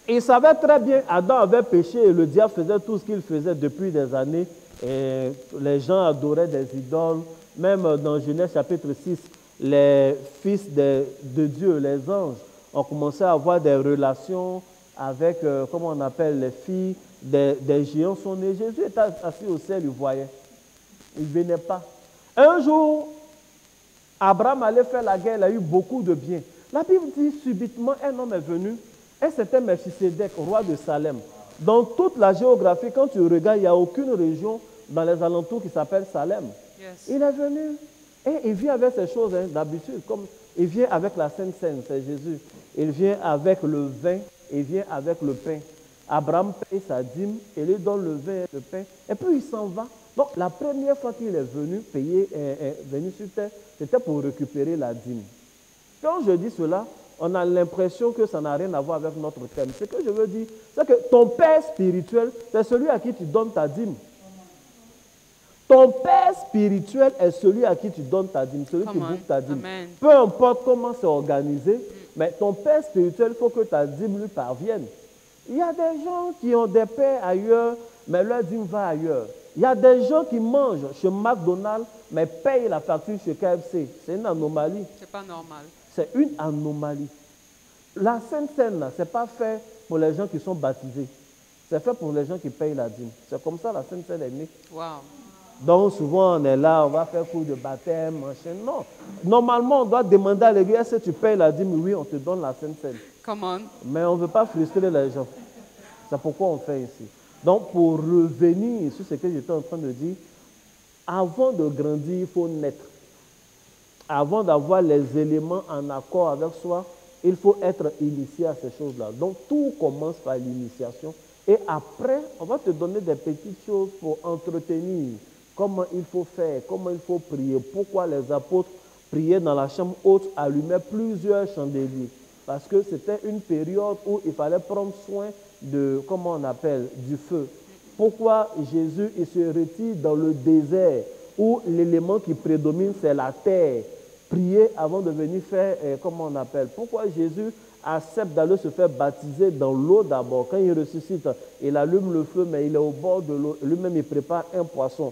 Il savait très bien, Adam avait péché et le diable faisait tout ce qu'il faisait depuis des années. Et les gens adoraient des idoles. Même dans Genèse chapitre 6, les fils de Dieu, les anges, ont commencé à avoir des relations avec, comment on appelle, les filles des géants sont nés. Jésus était assis au ciel, il voyait. Il ne venait pas. Un jour, Abraham allait faire la guerre, il a eu beaucoup de biens. La Bible dit subitement, un homme est venu, et c'était Melchisédek, roi de Salem. Dans toute la géographie, quand tu regardes, il n'y a aucune région dans les alentours qui s'appelle Salem. Yes. Il est venu, et il vient avec ces choses d'habitude, comme il vient avec la Sainte Seine, c'est Jésus. Il vient avec le vin, il vient avec le pain. Abraham paye sa dîme et lui donne le vin et le pain. Et puis il s'en va. Donc la première fois qu'il est venu venu sur terre, c'était pour récupérer la dîme. Quand je dis cela, on a l'impression que ça n'a rien à voir avec notre thème. Ce que je veux dire, c'est que ton père spirituel, c'est celui à qui tu donnes ta dîme. Ton père spirituel est celui à qui tu donnes ta dîme, celui qui bouffe ta dîme. Amen. Peu importe comment c'est organisé, mais ton père spirituel, il faut que ta dîme lui parvienne. Il y a des gens qui ont des pères ailleurs, mais leur dîme va ailleurs. Il y a des gens qui mangent chez McDonald's, mais payent la facture chez KFC. C'est une anomalie. C'est pas normal. C'est une anomalie. La Sainte Seine, ce n'est pas fait pour les gens qui sont baptisés. C'est fait pour les gens qui payent la dîme. C'est comme ça la Sainte Seine est née. Wow. Donc souvent on est là, on va faire cours de baptême, machin. Non. Normalement, on doit demander à l'église, est-ce que tu payes la dîme? Oui, on te donne la Sainte Seine. Come on. Mais on ne veut pas frustrer les gens. C'est pourquoi on fait ici. Donc pour revenir sur ce que j'étais en train de dire, avant de grandir, il faut naître. Avant d'avoir les éléments en accord avec soi, il faut être initié à ces choses-là. Donc tout commence par l'initiation. Et après, on va te donner des petites choses pour entretenir. Comment il faut faire, comment il faut prier. Pourquoi les apôtres priaient dans la chambre haute, allumaient plusieurs chandeliers. Parce que c'était une période où il fallait prendre soin de, comment on appelle, du feu. Pourquoi Jésus il se retire dans le désert où l'élément qui prédomine c'est la terre. Prier avant de venir faire, comment on appelle. Pourquoi Jésus accepte d'aller se faire baptiser dans l'eau d'abord. Quand il ressuscite, il allume le feu, mais il est au bord de l'eau. Lui-même, il prépare un poisson.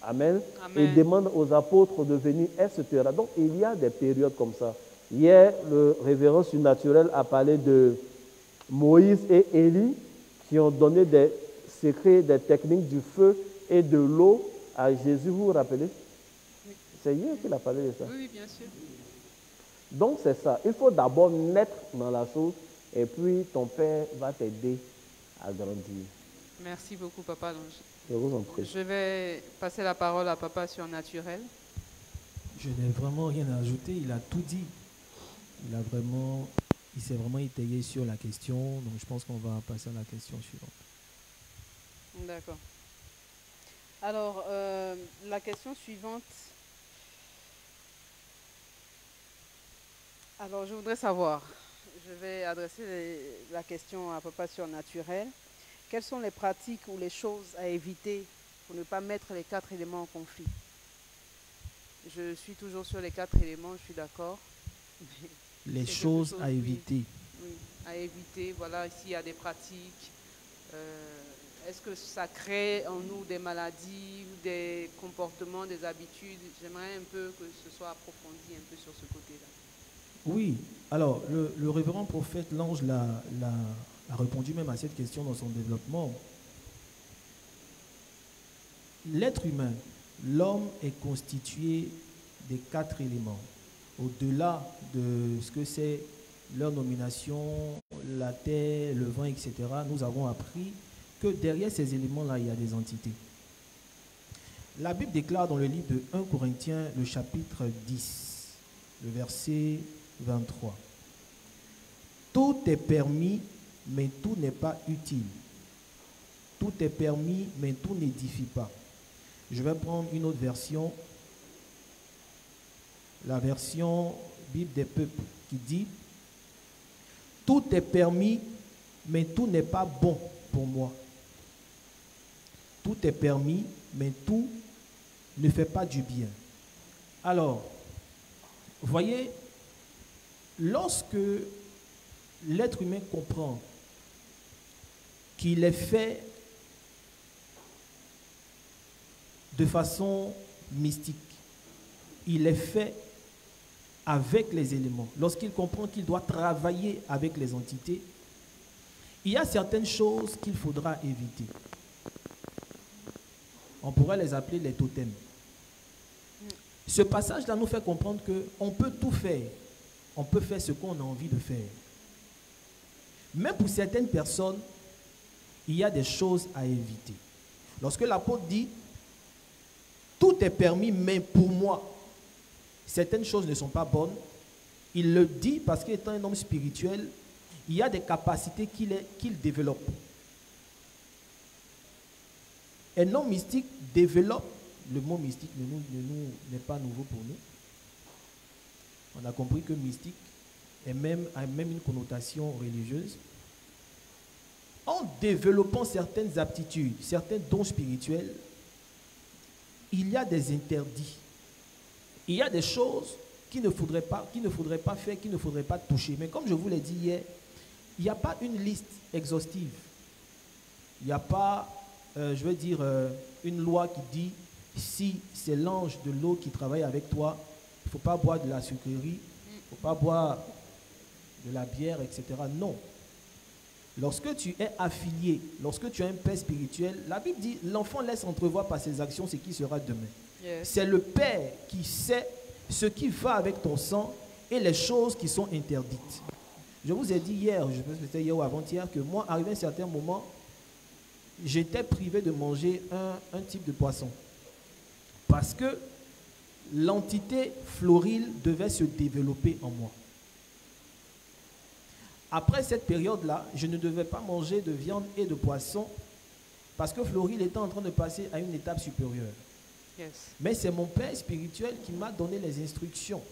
Amen. Amen. Il demande aux apôtres de venir, etc. Donc, il y a des périodes comme ça. Hier, le révérend surnaturel a parlé de Moïse et Élie qui ont donné des secrets, des techniques du feu et de l'eau à Jésus. Vous vous rappelez? Oui. C'est hier qu'il a parlé de ça. Oui, bien sûr. Donc c'est ça. Il faut d'abord naître dans la chose et puis ton Père va t'aider à grandir. Merci beaucoup, Papa. Donc, Je vous en prie. je vais passer la parole à Papa surnaturel. Je n'ai vraiment rien à ajouter, il a tout dit. Il s'est vraiment étayé sur la question, donc je pense qu'on va passer à la question suivante. D'accord. Alors, la question suivante. Alors, je voudrais savoir, je vais adresser la question à Papa surnaturel. Quelles sont les pratiques ou les choses à éviter pour ne pas mettre les 4 éléments en conflit? Je suis toujours sur les 4 éléments, je suis d'accord. Les choses à éviter. Oui, à éviter. Voilà, s'il y a des pratiques. Est-ce que ça crée en nous des maladies ou des comportements, des habitudes? J'aimerais un peu que ce soit approfondi un peu sur ce côté-là. Oui, alors le révérend prophète Lange a répondu même à cette question dans son développement. L'être humain, l'homme est constitué des 4 éléments. Au-delà de ce que c'est leur nomination, la terre, le vent, etc., nous avons appris que derrière ces éléments-là, il y a des entités. La Bible déclare dans le livre de 1 Corinthiens, le chapitre 10, le verset 23. Tout est permis, mais tout n'est pas utile. Tout est permis, mais tout n'édifie pas. Je vais prendre une autre version, la version Bible des peuples, qui dit « Tout est permis, mais tout n'est pas bon pour moi. Tout est permis, mais tout ne fait pas du bien. » Alors, voyez, lorsque l'être humain comprend qu'il est fait de façon mystique, il est fait avec les éléments, lorsqu'il comprend qu'il doit travailler avec les entités, il y a certaines choses qu'il faudra éviter. On pourrait les appeler les totems. Ce passage-là nous fait comprendre qu'on peut tout faire. On peut faire ce qu'on a envie de faire. Mais pour certaines personnes, il y a des choses à éviter. Lorsque l'apôtre dit « Tout est permis, mais pour moi, certaines choses ne sont pas bonnes », il le dit parce qu'étant un homme spirituel, il y a des capacités qu'il développe. Un homme mystique développe, le mot mystique n'est pas nouveau pour nous. On a compris que mystique a même une connotation religieuse. En développant certaines aptitudes, certains dons spirituels, il y a des interdits. Il y a des choses qu'il ne faudrait pas faire, qu'il ne faudrait pas toucher. Mais comme je vous l'ai dit hier, il n'y a pas une liste exhaustive. Il n'y a pas, une loi qui dit si c'est l'ange de l'eau qui travaille avec toi, il ne faut pas boire de la sucrerie, il ne faut pas boire de la bière, etc. Non. Lorsque tu es affilié, lorsque tu as un père spirituel, la Bible dit l'enfant laisse entrevoir par ses actions ce qui sera demain. Yes. C'est le père qui sait ce qui va avec ton sang et les choses qui sont interdites. Je vous ai dit hier, je pense que c'était hier ou avant-hier, que moi, arrivé à un certain moment, j'étais privé de manger un type de poisson. Parce que l'entité florile devait se développer en moi. Après cette période-là, je ne devais pas manger de viande et de poisson parce que Floril était en train de passer à une étape supérieure. Yes. Mais c'est mon père spirituel qui m'a donné les instructions.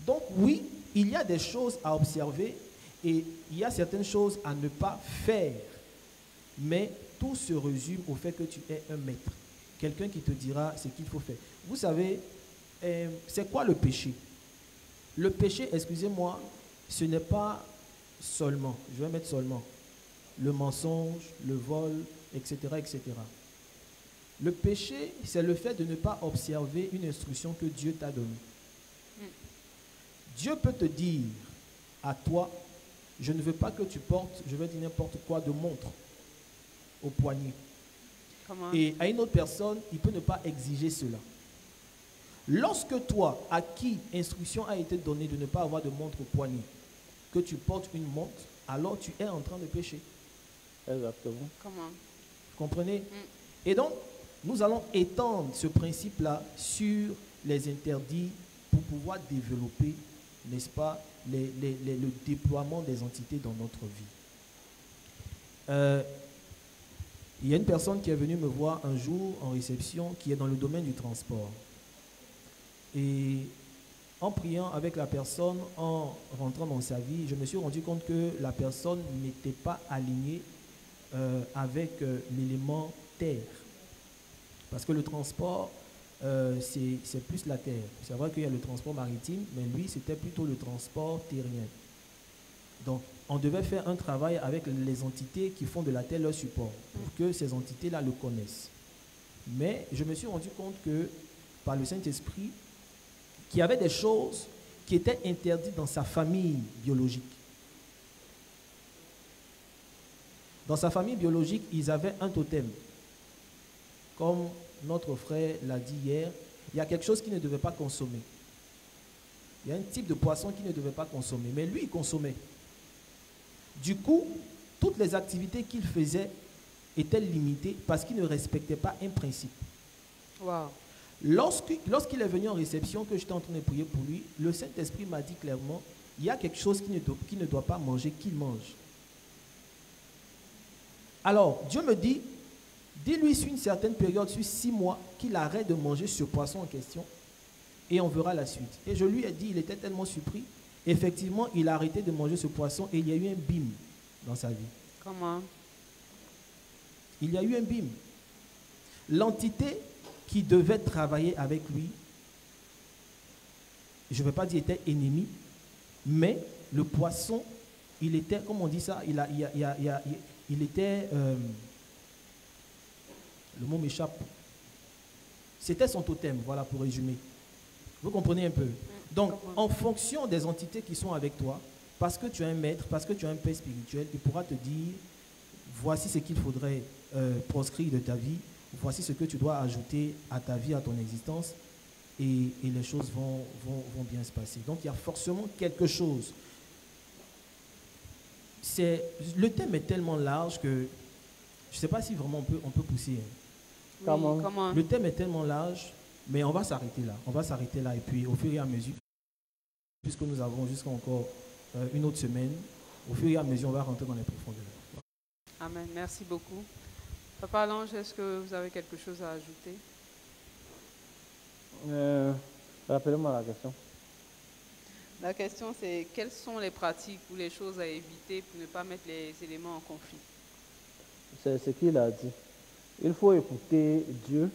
Donc oui, il y a des choses à observer et il y a certaines choses à ne pas faire. Mais tout se résume au fait que tu es un maître. Quelqu'un qui te dira ce qu'il faut faire. Vous savez, c'est quoi le péché? Le péché, excusez-moi, ce n'est pas seulement, je vais mettre seulement, le mensonge, le vol, etc., etc. Le péché, c'est le fait de ne pas observer une instruction que Dieu t'a donnée. Dieu peut te dire à toi, je ne veux pas que tu portes, je vais dire n'importe quoi, de montre au poignet. Comment? Et à une autre personne, il peut ne pas exiger cela. Lorsque toi, à qui instruction a été donnée de ne pas avoir de montre au poignet, que tu portes une montre, alors tu es en train de pécher. Exactement. Comment? Vous comprenez? Et donc, nous allons étendre ce principe-là sur les interdits pour pouvoir développer, n'est-ce pas, le déploiement des entités dans notre vie. Il y a une personne qui est venue me voir un jour en réception qui est dans le domaine du transport. Et en priant avec la personne, en rentrant dans sa vie, je me suis rendu compte que la personne n'était pas alignée avec l'élément terre. Parce que le transport, c'est plus la terre. C'est vrai qu'il y a le transport maritime, mais lui, c'était plutôt le transport terrien. Donc, on devait faire un travail avec les entités qui font de la terre leur support, pour que ces entités-là le connaissent. Mais je me suis rendu compte que, par le Saint-Esprit, qu'il y avait des choses qui étaient interdites dans sa famille biologique. Dans sa famille biologique, ils avaient un totem. Comme notre frère l'a dit hier, il y a quelque chose qu'il ne devait pas consommer. Il y a un type de poisson qu'il ne devait pas consommer, mais lui, il consommait. Du coup, toutes les activités qu'il faisait étaient limitées parce qu'il ne respectait pas un principe. Wow. Lorsqu'il est venu en réception, que j'étais en train de prier pour lui, le Saint-Esprit m'a dit clairement, il y a quelque chose qu'il ne doit pas manger, qu'il mange. Alors, Dieu me dit, dis-lui sur une certaine période, sur 6 mois, qu'il arrête de manger ce poisson en question et on verra la suite. Et je lui ai dit, il était tellement surpris. Effectivement, il a arrêté de manger ce poisson et il y a eu un bim dans sa vie. Comment? Il y a eu un bim. L'entité qui devait travailler avec lui, je ne vais pas dire était ennemi, mais le poisson, il était, comment on dit ça, il était, le mot m'échappe, c'était son totem, voilà pour résumer. Vous comprenez un peu? Donc, en fonction des entités qui sont avec toi, parce que tu as un maître, parce que tu as un père spirituel, il pourra te dire, voici ce qu'il faudrait proscrire de ta vie, voici ce que tu dois ajouter à ta vie, à ton existence, et les choses vont bien se passer. Donc, il y a forcément quelque chose. Le thème est tellement large que je ne sais pas si vraiment on peut pousser. Oui, comment? Le thème est tellement large, mais on va s'arrêter là. On va s'arrêter là, et puis au fur et à mesure, puisque nous avons jusqu'à encore une autre semaine, Au fur et à mesure, on va rentrer dans les profondeurs. Amen. Merci beaucoup. Papa Lange, est-ce que vous avez quelque chose à ajouter? Rappelez-moi la question. La question, c'est quelles sont les pratiques ou les choses à éviter pour ne pas mettre les éléments en conflit? C'est ce qu'il a dit. Il faut écouter Dieu.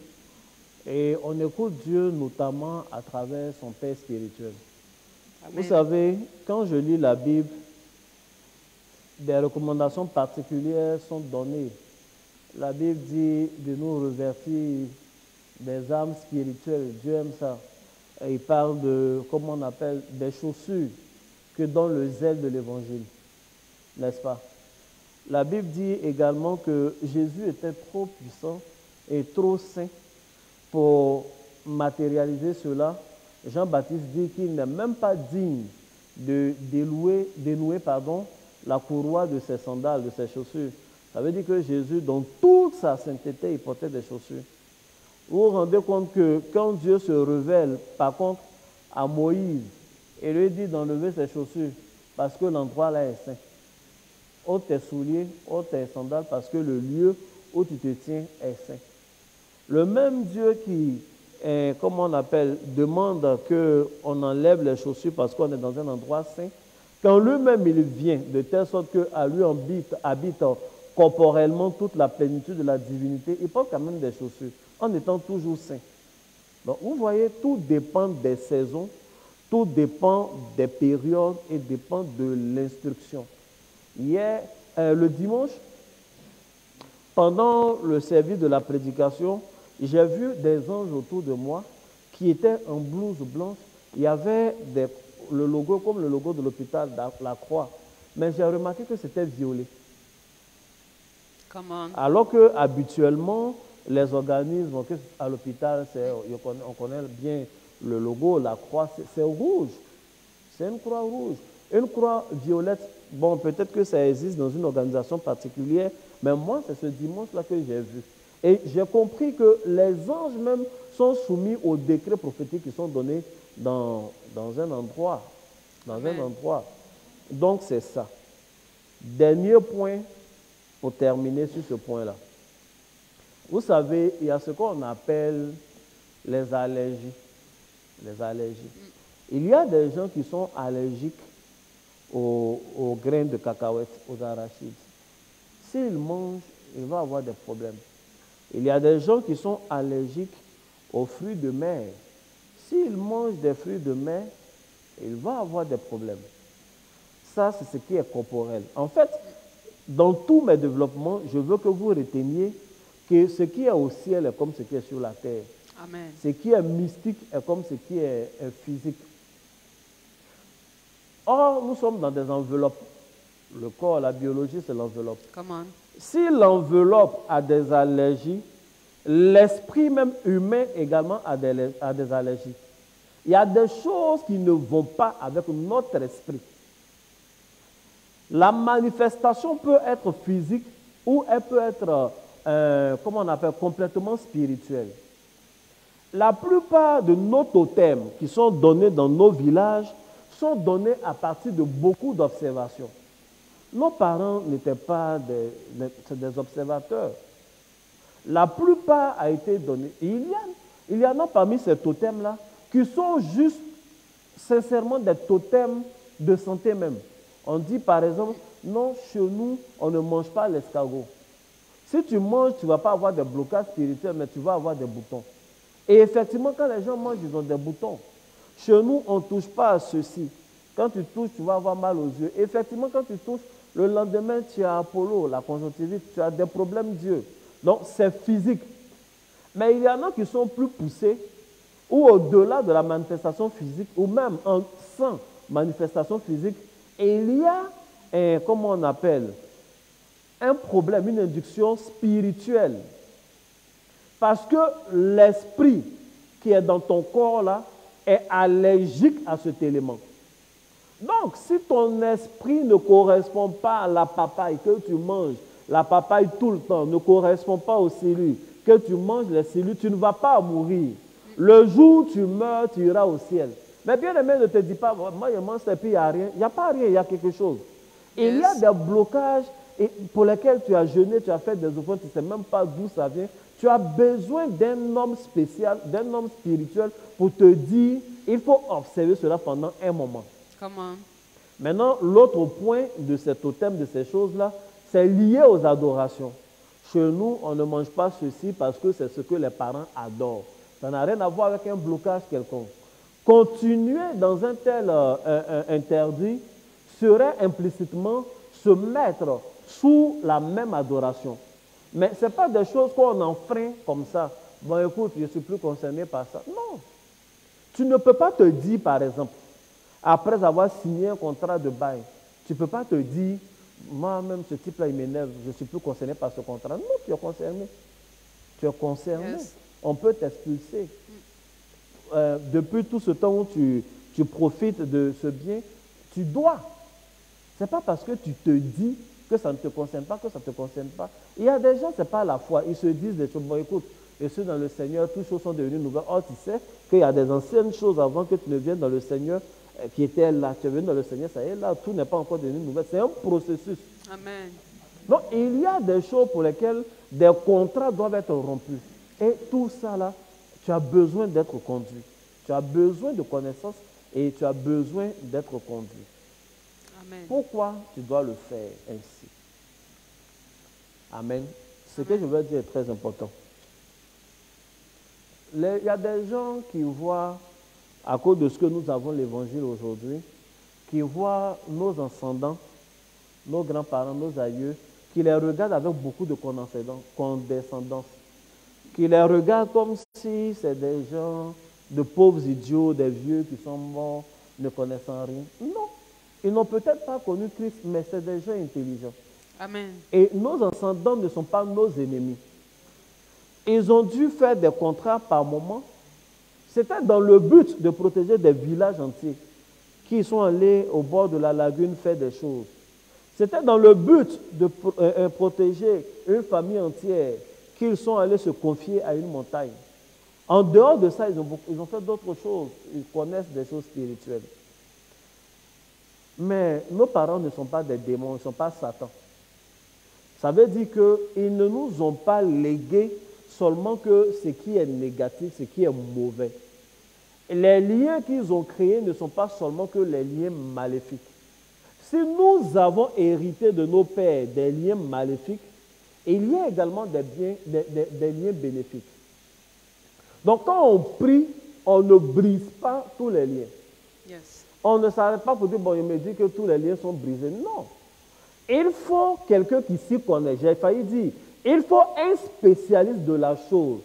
Et on écoute Dieu notamment à travers son Père spirituel. Amen. Vous savez, quand je lis la Bible, des recommandations particulières sont données. La Bible dit de nous revêtir des âmes spirituelles. Dieu aime ça. Et il parle de, comment on appelle, des chaussures que donne le zèle de l'évangile. N'est-ce pas? La Bible dit également que Jésus était trop puissant et trop saint pour matérialiser cela. Jean-Baptiste dit qu'il n'est même pas digne de dénouer la courroie de ses sandales, de ses chaussures. Ça veut dire que Jésus, dans toute sa sainteté, il portait des chaussures. Vous vous rendez compte que quand Dieu se révèle, par contre, à Moïse, il lui dit d'enlever ses chaussures parce que l'endroit là est saint. Ôte tes souliers, ôte tes sandales parce que le lieu où tu te tiens est saint. Le même Dieu qui, comment on appelle, demande qu'on enlève les chaussures parce qu'on est dans un endroit saint, quand lui-même il vient, de telle sorte qu'à lui habite corporellement toute la plénitude de la divinité, il porte quand même des chaussures, en étant toujours saint. Donc vous voyez, tout dépend des saisons, tout dépend des périodes et dépend de l'instruction. Hier, le dimanche, pendant le service de la prédication, j'ai vu des anges autour de moi qui étaient en blouse blanche. Il y avait le logo comme le logo de l'hôpital, la croix. Mais j'ai remarqué que c'était violet. Comment? Alors que habituellement, les organismes à l'hôpital, on connaît bien le logo, la croix, c'est rouge. C'est une croix rouge. Une croix violette, bon, peut-être que ça existe dans une organisation particulière, mais moi, c'est ce dimanche-là que j'ai vu. Et j'ai compris que les anges même sont soumis aux décrets prophétiques qui sont donnés dans un endroit. Un endroit. Donc, c'est ça. Dernier point pour terminer sur ce point-là. Vous savez, il y a ce qu'on appelle les allergies. Les allergies. Il y a des gens qui sont allergiques aux graines de cacahuètes, aux arachides. S'ils mangent, il va avoir des problèmes. Il y a des gens qui sont allergiques aux fruits de mer. S'ils mangent des fruits de mer, il va avoir des problèmes. Ça, c'est ce qui est corporel. En fait, dans tous mes développements, je veux que vous reteniez que ce qui est au ciel est comme ce qui est sur la terre. Amen. Ce qui est mystique est comme ce qui est physique. Or, nous sommes dans des enveloppes. Le corps, la biologie, c'est l'enveloppe. Comment? Si l'enveloppe a des allergies, l'esprit même humain également a des allergies. Il y a des choses qui ne vont pas avec notre esprit. La manifestation peut être physique ou elle peut être, comment on appelle, complètement spirituelle. La plupart de nos totems qui sont donnés dans nos villages sont donnés à partir de beaucoup d'observations. Nos parents n'étaient pas des observateurs. La plupart a été donnée. Il y en a parmi ces totems-là qui sont juste, sincèrement, des totems de santé même. On dit par exemple, non, chez nous, on ne mange pas l'escargot. Si tu manges, tu ne vas pas avoir des blocages spirituels, mais tu vas avoir des boutons. Et effectivement, quand les gens mangent, ils ont des boutons. Chez nous, on ne touche pas à ceci. Quand tu touches, tu vas avoir mal aux yeux. Effectivement, quand tu touches, le lendemain, tu as Apollo, la conjonctivite, tu as des problèmes d'yeux. Donc, c'est physique. Mais il y en a qui sont plus poussés, ou au-delà de la manifestation physique, ou même sans manifestation physique, et il y a, comment on appelle, un problème, une induction spirituelle. Parce que l'esprit qui est dans ton corps là est allergique à cet élément. Donc, si ton esprit ne correspond pas à la papaye que tu manges, la papaye tout le temps, ne correspond pas aux cellules, que tu manges les cellules, tu ne vas pas mourir. Le jour où tu meurs, tu iras au ciel. Mais bien aimé, ne te dis pas, moi je mange et puis il n'y a rien. Il n'y a pas rien, il y a quelque chose. Il y a des blocages pour lesquels tu as jeûné, tu as fait des offrandes, tu ne sais même pas d'où ça vient. Tu as besoin d'un homme spécial, d'un homme spirituel pour te dire, il faut observer cela pendant un moment. Comment? Maintenant, l'autre point de ce totem, de ces choses-là, c'est lié aux adorations. Chez nous, on ne mange pas ceci parce que c'est ce que les parents adorent. Ça n'a rien à voir avec un blocage quelconque. Continuer dans un tel interdit serait implicitement se mettre sous la même adoration. Mais ce n'est pas des choses qu'on enfreint comme ça. Bon, écoute, je ne suis plus concerné par ça. Non. Tu ne peux pas te dire, par exemple, après avoir signé un contrat de bail, tu ne peux pas te dire, moi-même, ce type-là, il m'énerve, je ne suis plus concerné par ce contrat. Non, tu es concerné. Tu es concerné. Yes. On peut t'expulser. Depuis tout ce temps où tu profites de ce bien, tu dois. Ce n'est pas parce que tu te dis que ça ne te concerne pas, que ça ne te concerne pas. Il y a des gens, ce n'est pas la foi. Ils se disent des choses. Bon, écoute, je suis dans le Seigneur, toutes choses sont devenues nouvelles. Or, tu sais qu'il y a des anciennes choses avant que tu ne viennes dans le Seigneur qui étaient là. Tu es venu dans le Seigneur, ça y est là, tout n'est pas encore devenu nouvelle. C'est un processus. Amen. Donc, il y a des choses pour lesquelles des contrats doivent être rompus. Et tout ça là, tu as besoin d'être conduit. Tu as besoin de connaissances et tu as besoin d'être conduit. Amen. Pourquoi tu dois le faire ainsi? Amen. Ce que je veux dire est très important. Il y a des gens qui voient, à cause de ce que nous avons l'évangile aujourd'hui, qui voient nos ascendants, nos grands-parents, nos aïeux, qui les regardent avec beaucoup de condescendance, qui les regardent comme si c'est des gens, de pauvres idiots, des vieux qui sont morts, ne connaissant rien. Non, ils n'ont peut-être pas connu Christ, mais c'est des gens intelligents. Amen. Et nos ascendants ne sont pas nos ennemis. Ils ont dû faire des contrats par moment. C'était dans le but de protéger des villages entiers qui sont allés au bord de la lagune faire des choses. C'était dans le but de protéger une famille entière qu'ils sont allés se confier à une montagne. En dehors de ça, ils ont fait d'autres choses. Ils connaissent des choses spirituelles. Mais nos parents ne sont pas des démons, ils ne sont pas Satan. Ça veut dire qu'ils ne nous ont pas légué seulement que ce qui est négatif, ce qui est mauvais. Les liens qu'ils ont créés ne sont pas seulement que les liens maléfiques. Si nous avons hérité de nos pères des liens maléfiques, il y a également des liens bénéfiques. Donc quand on prie, on ne brise pas tous les liens. Yes. On ne s'arrête pas pour dire, bon, il me dit que tous les liens sont brisés. Non. Il faut quelqu'un qui s'y connaît. J'ai failli dire, il faut un spécialiste de la chose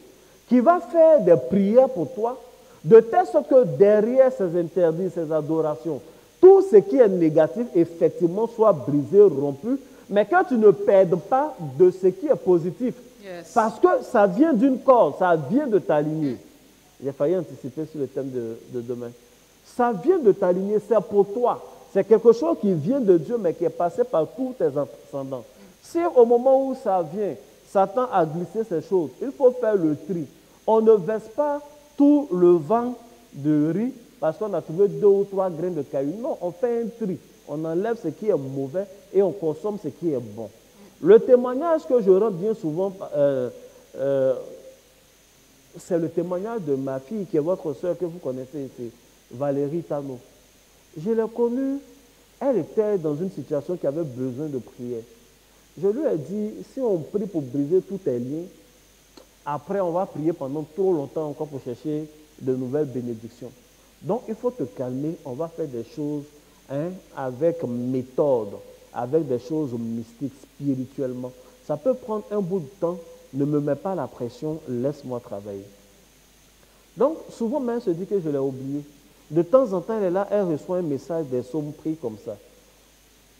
qui va faire des prières pour toi, de telle sorte que derrière ces interdits, ces adorations, tout ce qui est négatif, effectivement, soit brisé, rompu, mais que tu ne perdes pas de ce qui est positif. Yes. Parce que ça vient d'une cause, ça vient de ta lignée. J'ai failli anticiper sur le thème de demain. Ça vient de ta lignée, c'est pour toi. C'est quelque chose qui vient de Dieu, mais qui est passé par tous tes ascendants. Si au moment où ça vient, Satan a glissé ces choses, il faut faire le tri. On ne verse pas tout le vent de riz parce qu'on a trouvé 2 ou 3 grains de caillou. Non, on fait un tri. On enlève ce qui est mauvais et on consomme ce qui est bon. Le témoignage que je rends bien souvent, c'est le témoignage de ma fille, qui est votre soeur que vous connaissez ici, Valérie Tano. Je l'ai connue, elle était dans une situation qui avait besoin de prière. Je lui ai dit, si on prie pour briser tous tes liens, après on va prier pendant trop longtemps encore pour chercher de nouvelles bénédictions. Donc il faut te calmer, on va faire des choses avec méthode, avec des choses mystiques, spirituellement. Ça peut prendre un bout de temps, ne me mets pas la pression, laisse-moi travailler. Donc souvent même elle se dit que je l'ai oublié. De temps en temps, elle est là, elle reçoit un message des psaumes pris comme ça.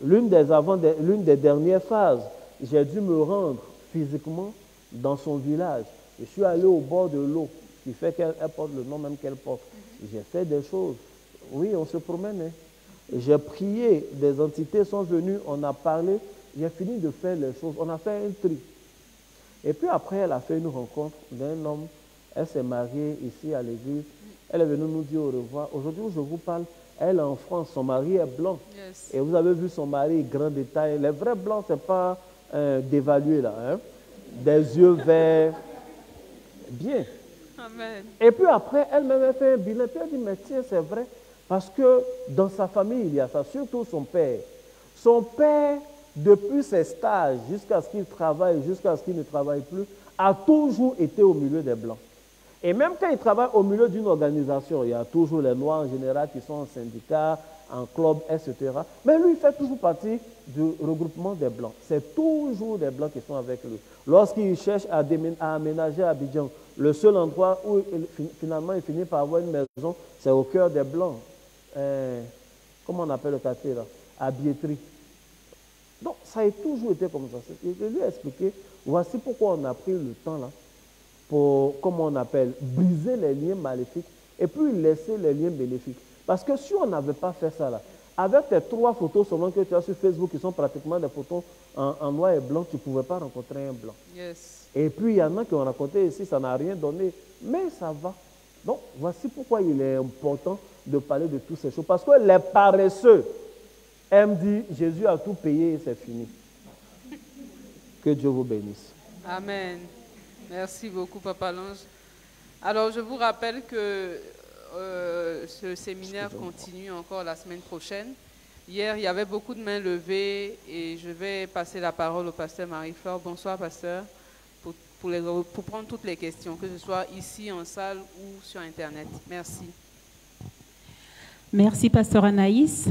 L'une des dernières phases, j'ai dû me rendre physiquement dans son village. Je suis allé au bord de l'eau, qui fait qu'elle porte le nom même qu'elle porte. J'ai fait des choses. Oui, on se promène. Hein. J'ai prié, des entités sont venues, on a parlé. J'ai fini de faire les choses. On a fait un tri. Et puis après, elle a fait une rencontre d'un homme. Elle s'est mariée ici à l'église. Elle est venue nous dire au revoir. Aujourd'hui où je vous parle, Elle est en France, son mari est blanc. Yes. Et vous avez vu son mari, grand détail. Les vrais blancs, ce n'est pas dévalué là. Hein? Des yeux verts. Bien. Amen. Et puis après, elle-même a fait un bilan. Puis elle dit, mais tiens, c'est vrai. Parce que dans sa famille, il y a ça, surtout son père. Son père, depuis ses stages, jusqu'à ce qu'il travaille, jusqu'à ce qu'il ne travaille plus, a toujours été au milieu des Blancs. Et même quand il travaille au milieu d'une organisation, il y a toujours les Noirs en général qui sont en syndicat, en club, etc. Mais lui, il fait toujours partie du regroupement des Blancs. C'est toujours des Blancs qui sont avec lui. Lorsqu'il cherche à aménager Abidjan, le seul endroit où finalement il finit par avoir une maison, c'est au cœur des Blancs. Comment on appelle le quartier là? À Biétry. Donc, ça a toujours été comme ça. Je lui ai expliqué, voici pourquoi on a pris le temps là, pour, comment on appelle, briser les liens maléfiques et puis laisser les liens bénéfiques. Parce que si on n'avait pas fait ça là, avec tes 3 photos seulement que tu as sur Facebook, qui sont pratiquement des photos en noir et blanc, tu ne pouvais pas rencontrer un blanc. Yes. Et puis il y en a qui ont raconté ici, ça n'a rien donné, mais ça va. Donc, voici pourquoi il est important de parler de toutes ces choses. Parce que les paresseux aiment dire, Jésus a tout payé et c'est fini. Que Dieu vous bénisse. Amen. Merci beaucoup, Papa Lange. Alors, je vous rappelle que ce séminaire continue encore la semaine prochaine. Hier, il y avait beaucoup de mains levées et je vais passer la parole au pasteur Marie-Flore. Bonsoir, pasteur, pour prendre toutes les questions, que ce soit ici en salle ou sur Internet. Merci. Merci, pasteur Anaïs.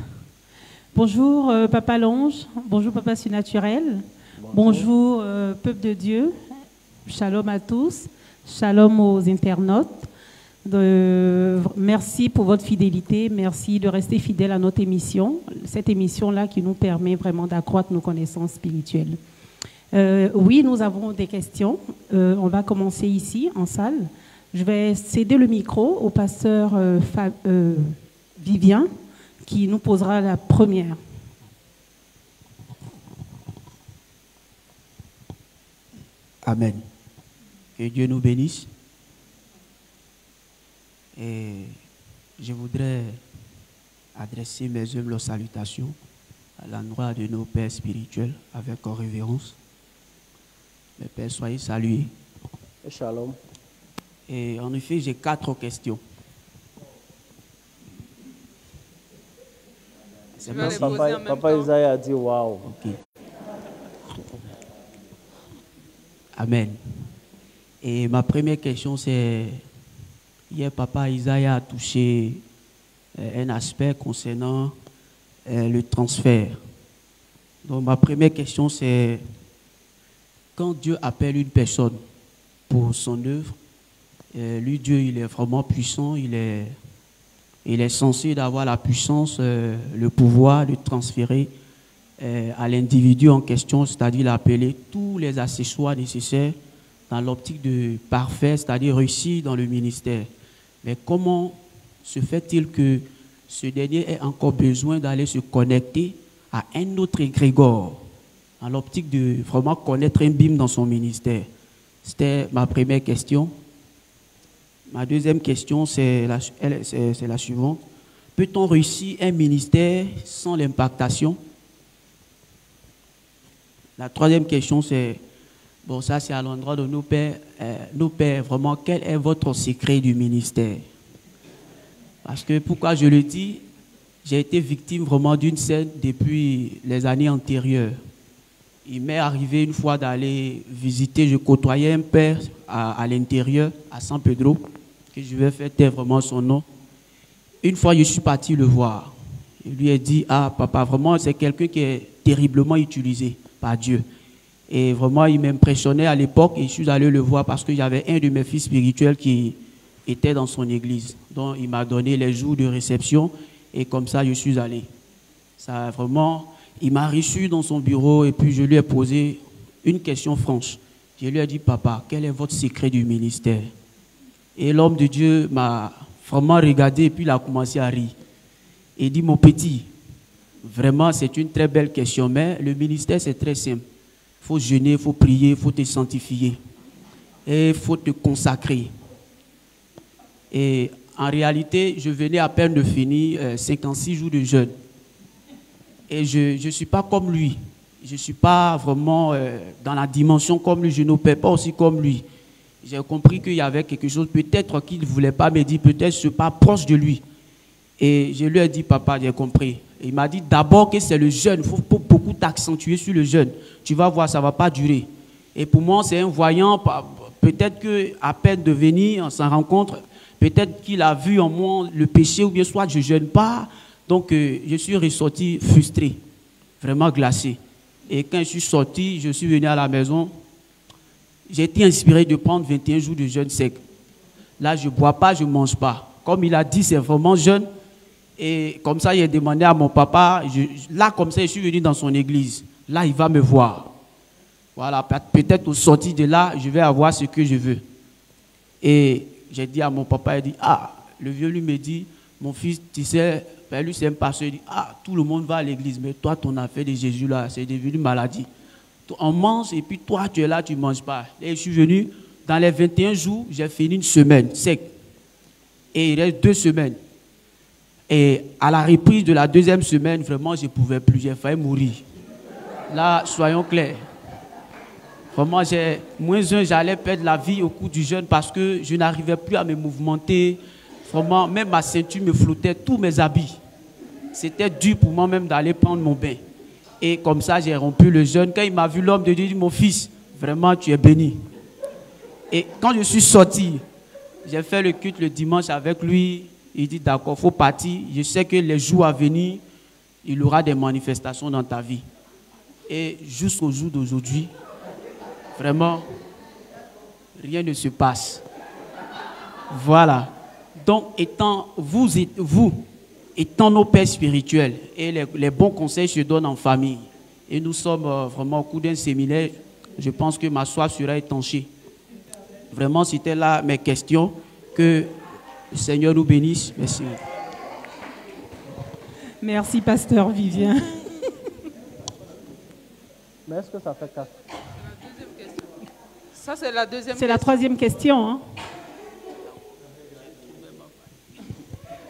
Bonjour, Papa Lange. Bonjour, Papa Surnaturel. Bonjour, peuple de Dieu. Shalom à tous. Shalom aux internautes. Merci pour votre fidélité. Merci de rester fidèle à notre émission. Cette émission-là qui nous permet vraiment d'accroître nos connaissances spirituelles. Oui, nous avons des questions. On va commencer ici, en salle. Je vais céder le micro au pasteur Vivien, qui nous posera la première. Amen. Que Dieu nous bénisse. Et je voudrais adresser mes humbles salutations à l'endroit de nos pères spirituels avec révérence. Mes pères, soyez salués. Et shalom. Et en effet, j'ai 4 questions. Tu vas les poser en même Papa temps. Isaïe a dit waouh. Ok. Amen. Et ma première question, c'est, hier, Papa Isaïe a touché un aspect concernant le transfert. Donc, ma première question, c'est, quand Dieu appelle une personne pour son œuvre, lui, Dieu, il est vraiment puissant, il est censé d'avoir la puissance, le pouvoir de transférer à l'individu en question, c'est-à-dire l'appeler tous les accessoires nécessaires dans l'optique de parfait, c'est-à-dire réussir dans le ministère. Mais comment se fait-il que ce dernier ait encore besoin d'aller se connecter à un autre égrégore dans l'optique de vraiment connaître un bim dans son ministère? C'était ma première question. Ma deuxième question, c'est la suivante. Peut-on réussir un ministère sans l'impactation? La troisième question, c'est, bon, ça c'est à l'endroit de nos pères. Nos pères, vraiment, quel est votre secret du ministère? Parce que, pourquoi je le dis, j'ai été victime vraiment d'une scène depuis les années antérieures. Il m'est arrivé une fois d'aller visiter, je côtoyais un père à l'intérieur, à San Pedro, que je vais faire taire vraiment son nom. Une fois, je suis parti le voir. Il lui a dit, ah papa, vraiment, c'est quelqu'un qui est terriblement utilisé par Dieu. Et vraiment, il m'impressionnait à l'époque et je suis allé le voir parce que j'avais un de mes fils spirituels qui était dans son église. Donc, il m'a donné les jours de réception et comme ça, je suis allé. Ça, vraiment, il m'a reçu dans son bureau et puis je lui ai posé une question franche. Je lui ai dit, papa, quel est votre secret du ministère? Et l'homme de Dieu m'a vraiment regardé et puis il a commencé à rire. Il dit, mon petit, vraiment, c'est une très belle question, mais le ministère, c'est très simple. Il faut jeûner, il faut prier, il faut te sanctifier. Et il faut te consacrer. Et en réalité, je venais à peine de finir 56 jours de jeûne. Et je ne suis pas comme lui. Je ne suis pas vraiment dans la dimension comme lui. Je n'opère pas aussi comme lui. J'ai compris qu'il y avait quelque chose, peut-être qu'il ne voulait pas me dire, peut-être je ne suis pas proche de lui. Et je lui ai dit, papa, j'ai compris. Et il m'a dit d'abord que c'est le jeûne. Il faut beaucoup t'accentuer sur le jeûne. Tu vas voir, ça ne va pas durer. Et pour moi, c'est un voyant. Peut-être qu'à peine de venir, on s'en rencontre. Peut-être qu'il a vu en moi le péché, ou bien soit je ne jeûne pas. Donc, je suis ressorti frustré, vraiment glacé. Et quand je suis sorti, je suis venu à la maison. J'ai été inspiré de prendre 21 jours de jeûne sec. Là, je ne bois pas, je ne mange pas. Comme il a dit, c'est vraiment jeûne. Et comme ça, il a demandé à mon papa. Là, comme ça, je suis venu dans son église. Là, il va me voir. Voilà, peut-être au sorti de là, je vais avoir ce que je veux. Et j'ai dit à mon papa, il dit, le vieux lui me dit, mon fils, tu sais, lui c'est un pasteur, il dit, tout le monde va à l'église, mais toi, ton affaire de Jésus là, c'est devenu maladie. On mange et puis toi, tu es là, tu ne manges pas. Et je suis venu, dans les 21 jours, j'ai fini une semaine sec. Et il reste 2 semaines. Et à la reprise de la 2e semaine, vraiment, je ne pouvais plus, j'ai failli mourir. Là, soyons clairs. Vraiment, j'allais perdre la vie au cours du jeûne parce que je n'arrivais plus à me mouvementer. Vraiment, même ma ceinture me flottait, tous mes habits. C'était dur pour moi même d'aller prendre mon bain. Et comme ça, j'ai rompu le jeûne. Quand il m'a vu, l'homme de Dieu, il dit, mon fils, vraiment, tu es béni. Et quand je suis sorti, j'ai fait le culte le dimanche avec lui. Il dit, d'accord, il faut partir. Je sais que les jours à venir, il y aura des manifestations dans ta vie. Et jusqu'au jour d'aujourd'hui, vraiment, rien ne se passe. Voilà. Donc, étant nos pères spirituels, et les bons conseils se donnent en famille. Et nous sommes vraiment au cours d'un séminaire, je pense que ma soif sera étanchée. Vraiment, c'était là mes questions. Que le Seigneur nous bénisse. Merci. Merci, pasteur Vivien. Mais est-ce que ça fait 4? Ça, c'est la deuxième question. C'est la 3e question. Hein?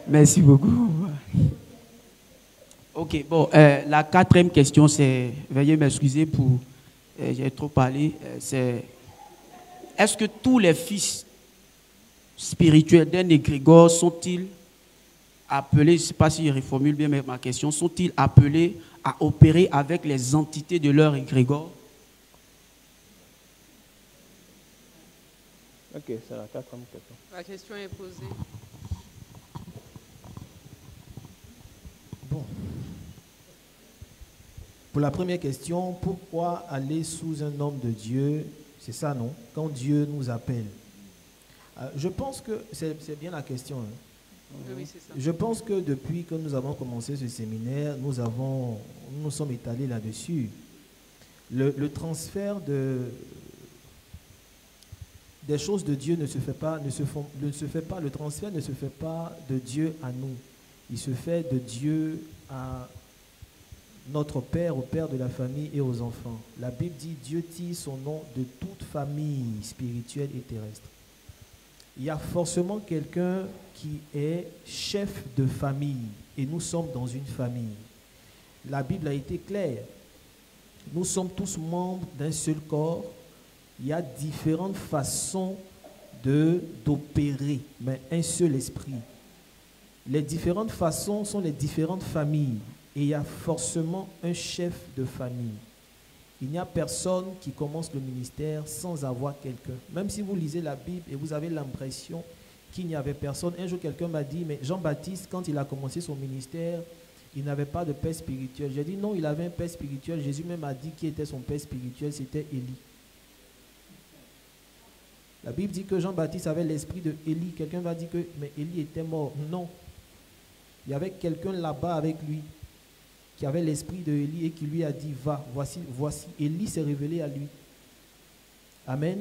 Merci beaucoup. Ok, bon, la 4e question, c'est, veuillez m'excuser pour, j'ai trop parlé, c'est, est-ce que tous les fils spirituels d'un égrégore sont-ils appelés, je ne sais pas si je reformule bien ma question, sont-ils appelés à opérer avec les entités de leur égrégore? Ok, c'est la 4e question. La question est posée. Bon. Pour la première question, pourquoi aller sous un homme de Dieu? C'est ça, non? Quand Dieu nous appelle. Je pense que c'est bien la question. Hein. Oui, c'est ça. Je pense que depuis que nous avons commencé ce séminaire, nous sommes étalés là-dessus. Le transfert des choses de Dieu ne se fait pas, le transfert ne se fait pas de Dieu à nous. Il se fait de Dieu à notre Père, au Père de la famille et aux enfants. La Bible dit, Dieu tire son nom de toute famille spirituelle et terrestre. Il y a forcément quelqu'un qui est chef de famille et nous sommes dans une famille. La Bible a été claire. Nous sommes tous membres d'un seul corps. Il y a différentes façons d'opérer, mais un seul esprit. Les différentes façons sont les différentes familles et il y a forcément un chef de famille. Il n'y a personne qui commence le ministère sans avoir quelqu'un. Même si vous lisez la Bible et vous avez l'impression qu'il n'y avait personne. Un jour, quelqu'un m'a dit, mais Jean-Baptiste, quand il a commencé son ministère, il n'avait pas de père spirituel. J'ai dit, non, il avait un père spirituel. Jésus même a dit qui était son père spirituel, c'était Élie. La Bible dit que Jean-Baptiste avait l'esprit de Élie. Quelqu'un va dire que mais Élie était mort. Non. Il y avait quelqu'un là-bas avec lui qui avait l'esprit de Élie et qui lui a dit, va, voici. Élie s'est révélé à lui. Amen.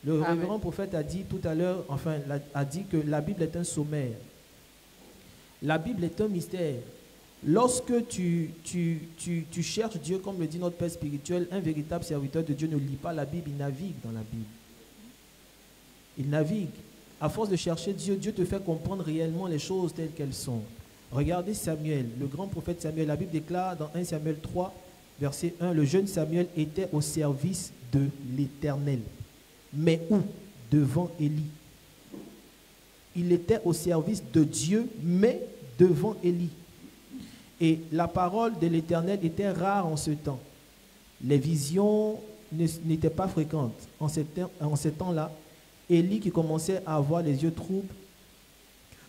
Le révérend prophète a dit tout à l'heure, a dit que la Bible est un sommaire. La Bible est un mystère. Lorsque tu cherches Dieu, comme le dit notre Père spirituel, un véritable serviteur de Dieu ne lit pas la Bible, il navigue dans la Bible. Il navigue. À force de chercher Dieu, Dieu te fait comprendre réellement les choses telles qu'elles sont. Regardez Samuel, le grand prophète Samuel. La Bible déclare dans 1 Samuel 3, verset 1, le jeune Samuel était au service de l'Éternel. Mais où? Devant Élie. Il était au service de Dieu, mais devant Élie. Et la parole de l'Éternel était rare en ce temps. Les visions n'étaient pas fréquentes. En ces temps-là, Élie, qui commençait à avoir les yeux troubles,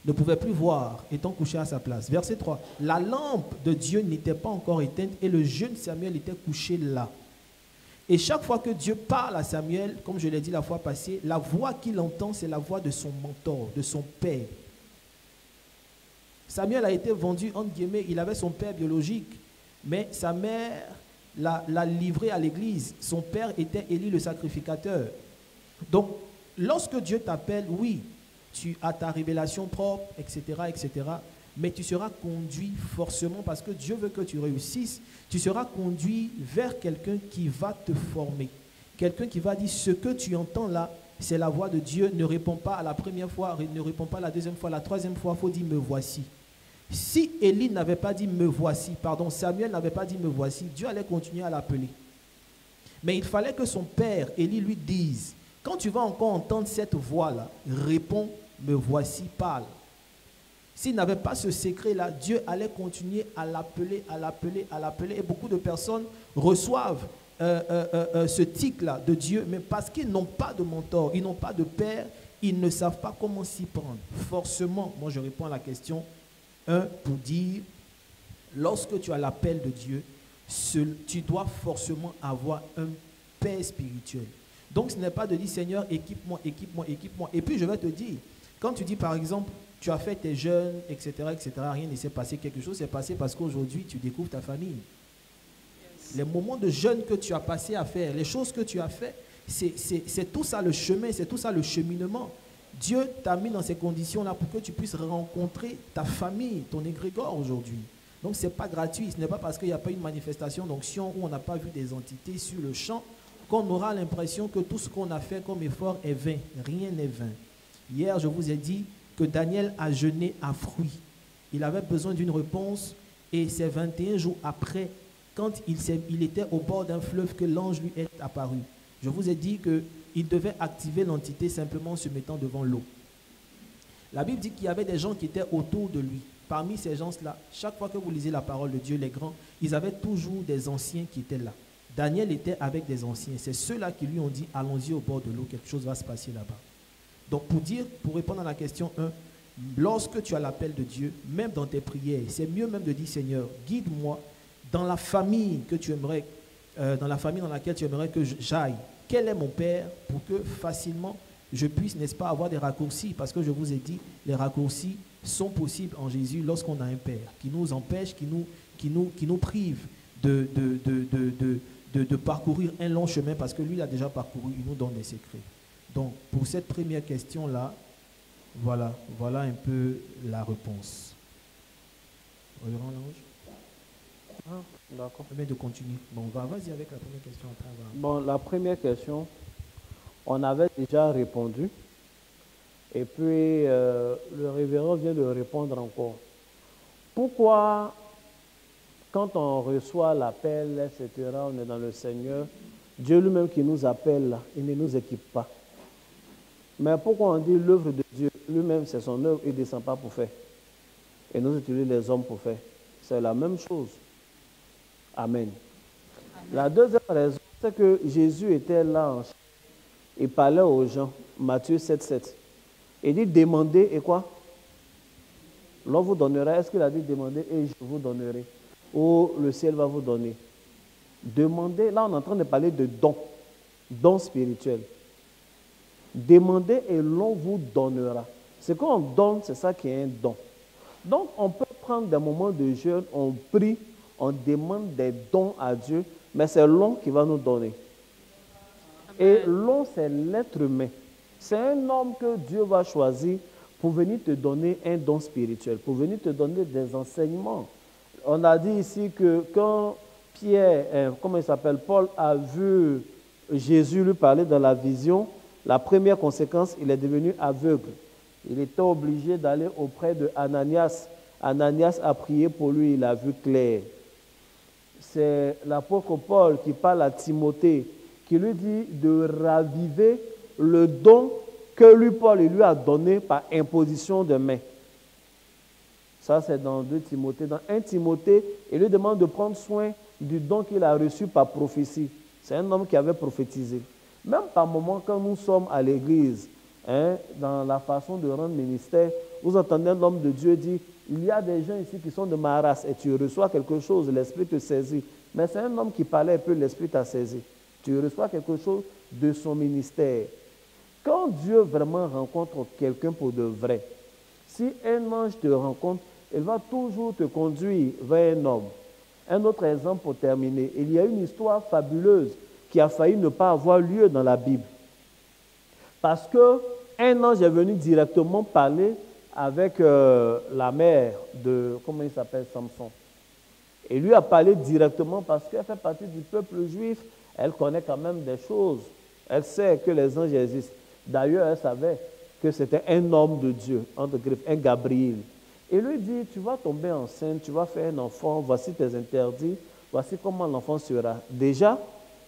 ne pouvait plus voir, étant couché à sa place. Verset 3. La lampe de Dieu n'était pas encore éteinte et le jeune Samuel était couché là. Et chaque fois que Dieu parle à Samuel, comme je l'ai dit la fois passée, la voix qu'il entend, c'est la voix de son mentor, de son père. Samuel a été vendu, entre guillemets, il avait son père biologique, mais sa mère l'a livré à l'église. Son père était Élie le sacrificateur. Donc, lorsque Dieu t'appelle, oui, tu as ta révélation propre, etc., etc., mais tu seras conduit forcément, parce que Dieu veut que tu réussisses, tu seras conduit vers quelqu'un qui va te former. Quelqu'un qui va dire, ce que tu entends là, c'est la voix de Dieu. Ne réponds pas à la première fois, ne réponds pas à la deuxième fois, la troisième fois, il faut dire, me voici. Si Élie n'avait pas dit, me voici, pardon, Samuel n'avait pas dit, me voici, Dieu allait continuer à l'appeler. Mais il fallait que son père, Élie, lui dise, quand tu vas encore entendre cette voix-là, réponds, me voici, parle. S'il n'avait pas ce secret-là, Dieu allait continuer à l'appeler, à l'appeler, à l'appeler. Et beaucoup de personnes reçoivent ce tic-là de Dieu, mais parce qu'ils n'ont pas de mentor, ils n'ont pas de père, ils ne savent pas comment s'y prendre. Forcément, moi je réponds à la question 1 pour dire, lorsque tu as l'appel de Dieu, tu dois forcément avoir un père spirituel. Donc ce n'est pas de dire, Seigneur, équipe-moi, équipe-moi, équipe-moi. Et puis je vais te dire, quand tu dis par exemple, tu as fait tes jeûnes, etc., rien ne s'est passé, quelque chose s'est passé parce qu'aujourd'hui, tu découvres ta famille. Yes. Les moments de jeûne que tu as passé à faire, les choses que tu as fait, c'est tout ça le chemin, c'est tout ça le cheminement. Dieu t'a mis dans ces conditions-là pour que tu puisses rencontrer ta famille, ton égrégore aujourd'hui. Donc, ce n'est pas gratuit, ce n'est pas parce qu'il n'y a pas une manifestation d'onction où on n'a pas vu des entités sur le champ qu'on aura l'impression que tout ce qu'on a fait comme effort est vain. Rien n'est vain. Hier, je vous ai dit que Daniel a jeûné à fruits. Il avait besoin d'une réponse et c'est 21 jours après, quand il était au bord d'un fleuve, que l'ange lui est apparu. Je vous ai dit qu'il devait activer l'entité simplement en se mettant devant l'eau. La Bible dit qu'il y avait des gens qui étaient autour de lui. Parmi ces gens-là, chaque fois que vous lisez la parole de Dieu, les grands, ils avaient toujours des anciens qui étaient là. Daniel était avec des anciens. C'est ceux-là qui lui ont dit, allons-y au bord de l'eau, quelque chose va se passer là-bas. Donc pour répondre à la question 1, lorsque tu as l'appel de Dieu, même dans tes prières, c'est mieux même de dire, Seigneur, guide-moi dans la famille que tu aimerais, dans la famille dans laquelle tu aimerais que j'aille. Quel est mon père pour que facilement je puisse, n'est-ce pas, avoir des raccourcis, parce que je vous ai dit, les raccourcis sont possibles en Jésus lorsqu'on a un père qui nous empêche, qui nous prive de parcourir un long chemin, parce que lui il a déjà parcouru, il nous donne des secrets. Donc, pour cette première question-là, voilà un peu la réponse. D'accord. De continuer. Bon, vas-y avec la première question. Après, Bon, la première question, on avait déjà répondu. Et puis, le révérend vient de répondre encore. Pourquoi, quand on reçoit l'appel, etc., on est dans le Seigneur, Dieu lui-même qui nous appelle, là, il ne nous équipe pas. Mais pourquoi on dit l'œuvre de Dieu, lui-même c'est son œuvre, il ne descend pas pour faire. Et nous utilisons les hommes pour faire. C'est la même chose. Amen. La deuxième raison, c'est que Jésus était là, il parlait aux gens, Matthieu 7,7. Il dit demandez et quoi? L'on vous donnera. Est-ce qu'il a dit demandez et je vous donnerai? Ou le ciel va vous donner? Demandez, là on est en train de parler de dons spirituels. Demandez et l'on vous donnera. Ce qu'on donne, c'est ça qui est un don. Donc on peut prendre des moments de jeûne, on prie, on demande des dons à Dieu, mais c'est l'on qui va nous donner. Et l'on, c'est l'être humain. C'est un homme que Dieu va choisir pour venir te donner un don spirituel, pour venir te donner des enseignements. On a dit ici que quand Paul a vu Jésus lui parler dans la vision, la première conséquence, il est devenu aveugle. Il était obligé d'aller auprès de Ananias. Ananias a prié pour lui, il a vu clair. C'est l'apôtre Paul qui parle à Timothée, qui lui dit de raviver le don que lui, Paul, il lui a donné par imposition de main. Ça, c'est dans 2 Timothée. Dans 1 Timothée, il lui demande de prendre soin du don qu'il a reçu par prophétie. C'est un homme qui avait prophétisé. Même par moment, quand nous sommes à l'église, dans la façon de rendre ministère, vous entendez un homme de Dieu dire, il y a des gens ici qui sont de ma race et tu reçois quelque chose, l'Esprit te saisit. Mais c'est un homme qui parlait un peu, l'Esprit t'a saisi. Tu reçois quelque chose de son ministère. Quand Dieu vraiment rencontre quelqu'un pour de vrai, si un ange te rencontre, il va toujours te conduire vers un homme. Un autre exemple pour terminer, il y a une histoire fabuleuse qui a failli ne pas avoir lieu dans la Bible. Parce qu'un ange est venu directement parler avec la mère de, comment il s'appelle, Samson. Et lui a parlé directement parce qu'elle fait partie du peuple juif. Elle connaît quand même des choses. Elle sait que les anges existent. D'ailleurs, elle savait que c'était un homme de Dieu, entre griffes, un Gabriel. Et lui dit, tu vas tomber enceinte, tu vas faire un enfant, voici tes interdits, voici comment l'enfant sera. Déjà,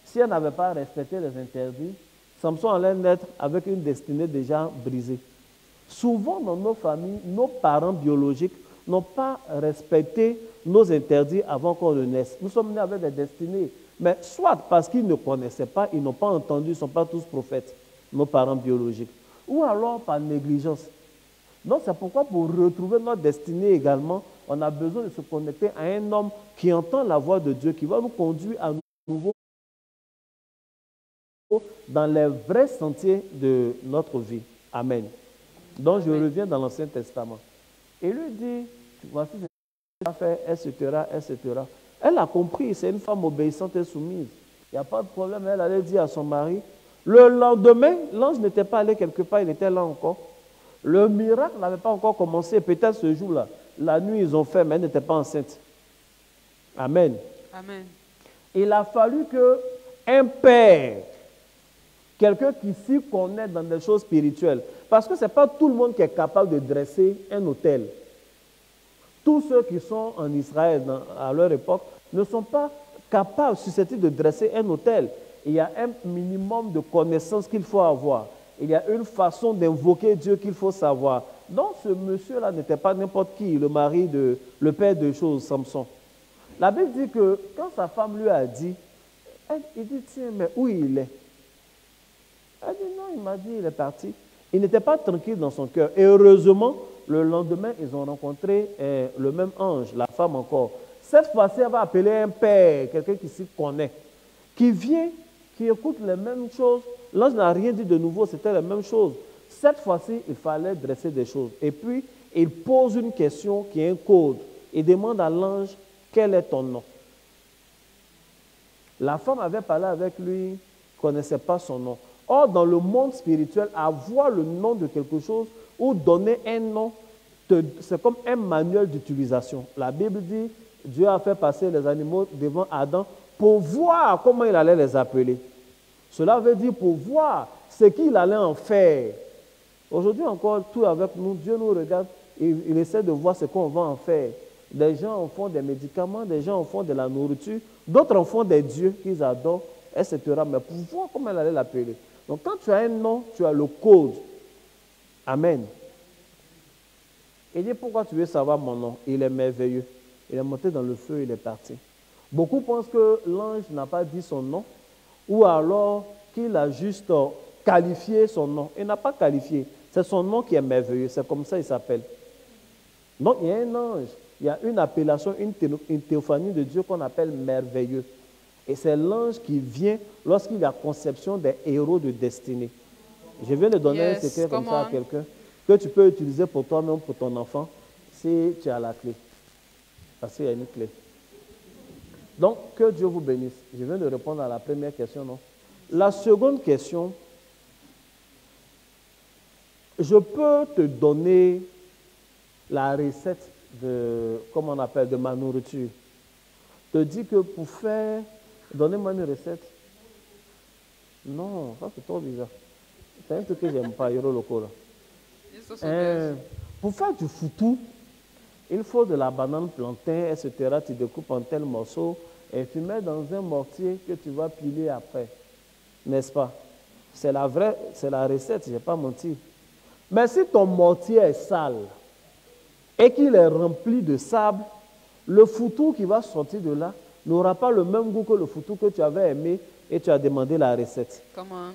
si elle n'avait pas respecté les interdits, Samson allait naître avec une destinée déjà brisée. Souvent dans nos familles, nos parents biologiques n'ont pas respecté nos interdits avant qu'on ne naisse. Nous sommes nés avec des destinées. Mais soit parce qu'ils ne connaissaient pas, ils n'ont pas entendu, ils ne sont pas tous prophètes, nos parents biologiques. Ou alors par négligence. Donc c'est pourquoi pour retrouver notre destinée également, on a besoin de se connecter à un homme qui entend la voix de Dieu, qui va nous conduire à nouveau dans les vrais sentiers de notre vie. Amen. Donc je reviens dans l'Ancien Testament. Et lui dit, voici ce que tu vas faire, etc. Elle a compris, c'est une femme obéissante et soumise. Il n'y a pas de problème, elle allait dire à son mari. Le lendemain, l'ange n'était pas allé quelque part, il était là encore. Le miracle n'avait pas encore commencé, peut-être ce jour-là. La nuit, ils ont fait, mais elle n'était pas enceinte. Amen. Amen. Il a fallu qu'un père, quelqu'un qui s'y connaît dans des choses spirituelles, parce que ce n'est pas tout le monde qui est capable de dresser un autel. Tous ceux qui sont en Israël à leur époque ne sont pas capables, susceptibles de dresser un autel. Il y a un minimum de connaissances qu'il faut avoir. Il y a une façon d'invoquer Dieu qu'il faut savoir. Donc ce monsieur-là n'était pas n'importe qui, le père de choses, Samson. La Bible dit que quand sa femme lui a dit, il dit, tiens, mais où il est? Elle dit, non, il m'a dit, il est parti. Il n'était pas tranquille dans son cœur. Et heureusement, le lendemain, ils ont rencontré le même ange, la femme encore. Cette fois-ci, elle va appeler un père, quelqu'un qui s'y connaît, qui vient, qui écoute les mêmes choses. L'ange n'a rien dit de nouveau, c'était la même chose. Cette fois-ci, il fallait dresser des choses. Et puis, il pose une question qui est un code. Il demande à l'ange, quel est ton nom? La femme avait parlé avec lui, ne connaissait pas son nom. Or, dans le monde spirituel, avoir le nom de quelque chose ou donner un nom, c'est comme un manuel d'utilisation. La Bible dit, Dieu a fait passer les animaux devant Adam pour voir comment il allait les appeler. Cela veut dire pour voir ce qu'il allait en faire. Aujourd'hui encore, tout avec nous, Dieu nous regarde et il essaie de voir ce qu'on va en faire. Des gens en font des médicaments, des gens en font de la nourriture, d'autres en font des dieux qu'ils adorent, etc. Mais pour voir comment il allait l'appeler. Donc quand tu as un nom, tu as le code. Amen. Il dit, pourquoi tu veux savoir mon nom? Il est merveilleux. Il est monté dans le feu, il est parti. Beaucoup pensent que l'ange n'a pas dit son nom, ou alors qu'il a juste qualifié son nom. Il n'a pas qualifié. C'est son nom qui est merveilleux. C'est comme ça qu'il s'appelle. Donc il y a un ange, il y a une appellation, une théophanie de Dieu qu'on appelle merveilleux. Et c'est l'ange qui vient lorsqu'il y a conception des héros de destinée. Je viens de donner un secret comme ça à quelqu'un que tu peux utiliser pour toi-même, pour ton enfant, si tu as la clé. Parce qu'il y a une clé. Donc, que Dieu vous bénisse. Je viens de répondre à la première question, non? La seconde question, je peux te donner la recette de, comment on appelle, de ma nourriture. Je te dis que pour faire, donnez-moi une recette. Non, ça c'est trop bizarre. C'est un truc que j'aime pas, Yoro Loco, là. Isso soubesse. Pour faire du foutou, il faut de la banane plantain, etc. Tu découpes en tels morceaux et tu mets dans un mortier que tu vas piler après. N'est-ce pas? C'est la recette, je n'ai pas menti. Mais si ton mortier est sale et qu'il est rempli de sable, le foutou qui va sortir de là n'aura pas le même goût que le foutou que tu avais aimé et tu as demandé la recette. Comment?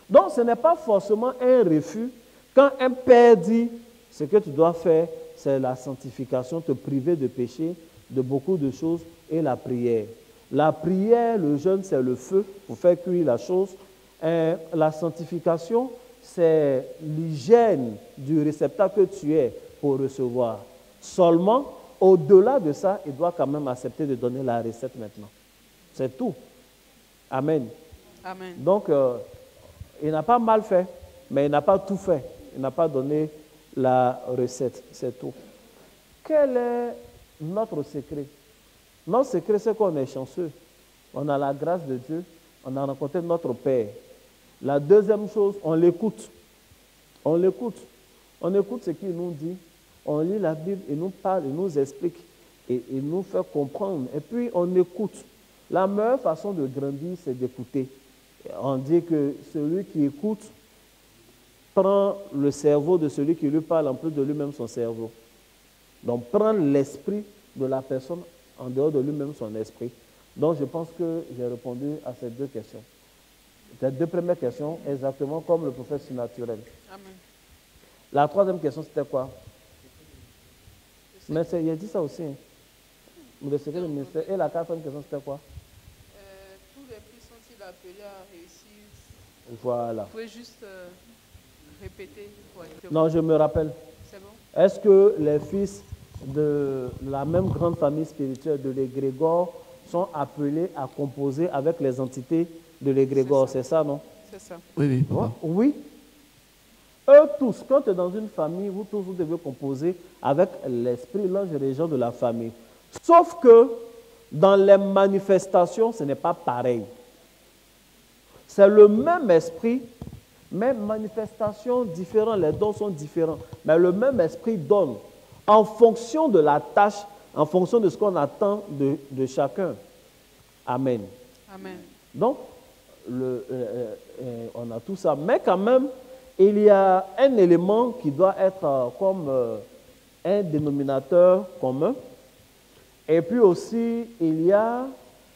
Donc ce n'est pas forcément un refus. Quand un père dit ce que tu dois faire, c'est la sanctification, te priver de péché, de beaucoup de choses, et la prière. La prière, le jeûne, c'est le feu pour faire cuire la chose. Et la sanctification, c'est l'hygiène du réceptacle que tu es pour recevoir. Seulement, au-delà de ça, il doit quand même accepter de donner la recette maintenant. C'est tout. Amen. Amen. Donc, il n'a pas mal fait, mais il n'a pas tout fait. Il n'a pas donné la recette, c'est tout. Quel est notre secret? Notre secret, c'est qu'on est chanceux. On a la grâce de Dieu. On a rencontré notre Père. La deuxième chose, on l'écoute. On l'écoute. On écoute ce qu'il nous dit. On lit la Bible, il nous parle, il nous explique. Et il nous fait comprendre. Et puis, on écoute. La meilleure façon de grandir, c'est d'écouter. On dit que celui qui écoute prend le cerveau de celui qui lui parle en plus de lui-même son cerveau. Donc, prendre l'esprit de la personne en dehors de lui-même son esprit. Donc, je pense que j'ai répondu à ces deux questions. Ces deux premières questions, exactement comme le prophète surnaturel. Amen. La troisième question, c'était quoi? Mais il a dit ça aussi. Hein. Le secret du ministère. Et la quatrième question, c'était quoi? Tous les fils sont-ils appelés à réussir? Voilà. Vous pouvez juste répéter. Ouais, Non, je me rappelle. C'est bon? Est-ce que les fils de la même grande famille spirituelle de l'égrégore sont appelés à composer avec les entités de l'égrégore? C'est ça, non? C'est ça. Oui, oui, papa. Oui. Eux tous, quand tu es dans une famille, vous tous, vous devez composer avec l'esprit, l'ange régent de la famille. Sauf que dans les manifestations, ce n'est pas pareil. C'est le même esprit, mais manifestations différentes, les dons sont différents. Mais le même esprit donne en fonction de la tâche, en fonction de ce qu'on attend de chacun. Amen. Amen. Donc, on a tout ça. Mais quand même, il y a un élément qui doit être comme un dénominateur commun. Et puis aussi, il y a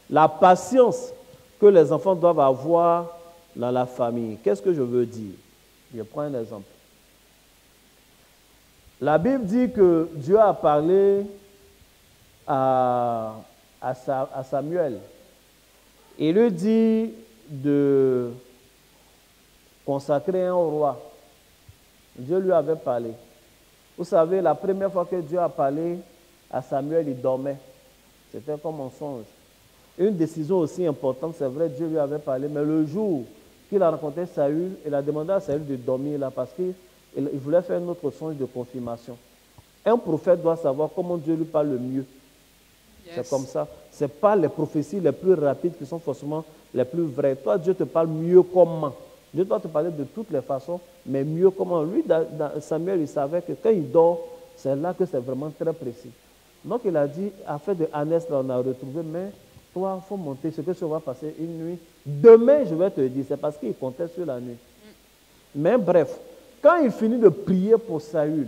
la patience que les enfants doivent avoir dans la famille. Qu'est-ce que je veux dire? Je prends un exemple. La Bible dit que Dieu a parlé à Samuel. Il lui dit de consacrer un roi. Dieu lui avait parlé. Vous savez, la première fois que Dieu a parlé à Samuel, il dormait. C'était comme un songe. Une décision aussi importante, c'est vrai, Dieu lui avait parlé, mais le jour qu'il a rencontré Saül, il a demandé à Saül de dormir là parce qu'il voulait faire un autre songe de confirmation. Un prophète doit savoir comment Dieu lui parle le mieux. Yes. C'est comme ça. Ce n'est pas les prophéties les plus rapides qui sont forcément les plus vraies. Toi, Dieu te parle mieux comment. Dieu doit te parler de toutes les façons, mais mieux comment. Lui, Samuel, il savait que quand il dort, c'est là que c'est vraiment très précis. Donc, il a dit, afin de Annès, là, on a retrouvé, mais toi, il faut monter, ce que tu vas passer une nuit. Demain, je vais te dire, c'est parce qu'il comptait sur la nuit. Mais bref, quand il finit de prier pour Saül,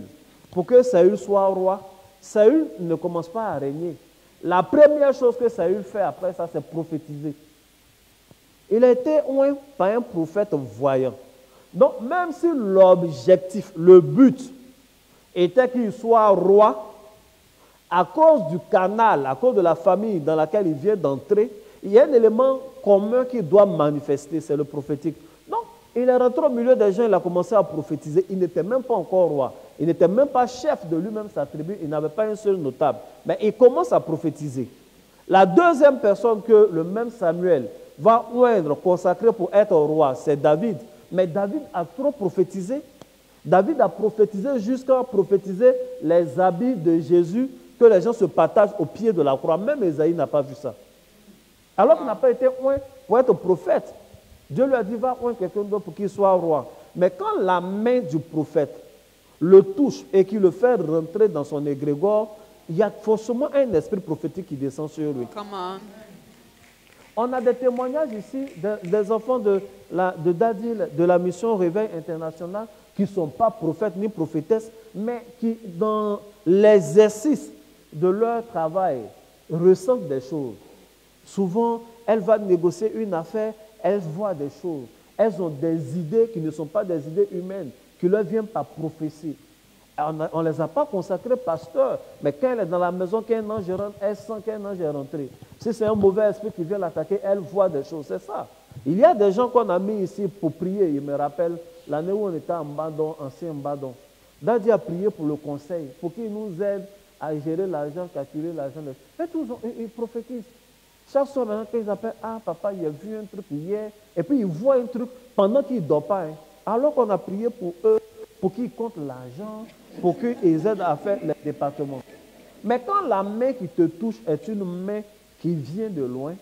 pour que Saül soit roi, Saül ne commence pas à régner. La première chose que Saül fait après ça, c'est prophétiser. Il a été oint par un prophète voyant. Donc, même si l'objectif, le but, était qu'il soit roi, à cause du canal, à cause de la famille dans laquelle il vient d'entrer, il y a un élément commun qui doit manifester, c'est le prophétique. Donc, il est rentré au milieu des gens, il a commencé à prophétiser. Il n'était même pas encore roi. Il n'était même pas chef de lui-même, sa tribu. Il n'avait pas un seul notable. Mais il commence à prophétiser. La deuxième personne que le même Samuel va oindre, consacrer pour être roi, c'est David. Mais David a trop prophétisé. David a prophétisé jusqu'à prophétiser les habits de Jésus que les gens se partagent au pied de la croix. Même Esaïe n'a pas vu ça. Alors qu'il n'a pas été oint pour être prophète. Dieu lui a dit, va oindre quelqu'un d'autre pour qu'il soit roi. Mais quand la main du prophète le touche et qu'il le fait rentrer dans son égrégore, il y a forcément un esprit prophétique qui descend sur lui. Come on. On a des témoignages ici des enfants de Dadil, de la mission Réveil International, qui ne sont pas prophètes ni prophétesses, mais qui, dans l'exercice de leur travail, ressentent des choses. Souvent, elle va négocier une affaire, elles voient des choses. Elles ont des idées qui ne sont pas des idées humaines, qui leur viennent par prophétie. On ne les a pas consacrés pasteurs, mais quand elle est dans la maison, qu'un ange rentre, elle sent qu'un ange est rentré. Si c'est un mauvais esprit qui vient l'attaquer, elle voit des choses, c'est ça. Il y a des gens qu'on a mis ici pour prier. Je me rappelle l'année où on était en Mbadon, ancien Mbadon. Dadi a prié pour le conseil, pour qu'il nous aide à gérer l'argent, calculer l'argent. Et tous, ils prophétisent. Chaque soir, quand ils appellent, ah papa, il a vu un truc hier, et puis ils voient un truc pendant qu'ils ne dorment pas. Hein. Alors qu'on a prié pour eux, pour qu'ils comptent l'argent, pour qu'ils aident à faire les départements. Mais quand la main qui te touche est une main qui vient de loin,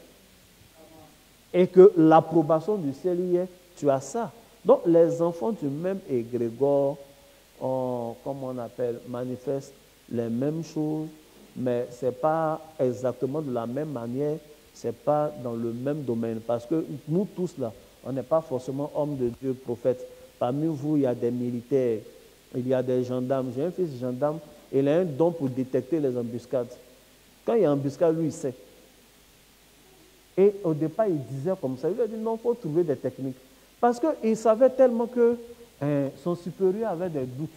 et que l'approbation du ciel y est, tu as ça. Donc les enfants du même égrégore, comme on appelle, manifestent les mêmes choses, mais ce n'est pas exactement de la même manière, ce n'est pas dans le même domaine. Parce que nous tous là, on n'est pas forcément hommes de Dieu, prophètes. Parmi vous, il y a des militaires, il y a des gendarmes. J'ai un fils gendarme, il a un don pour détecter les embuscades. Quand il y a embuscade, lui, il sait. Et au départ, il disait comme ça, il lui a dit non, il faut trouver des techniques. Parce qu'il savait tellement que son supérieur avait des doutes.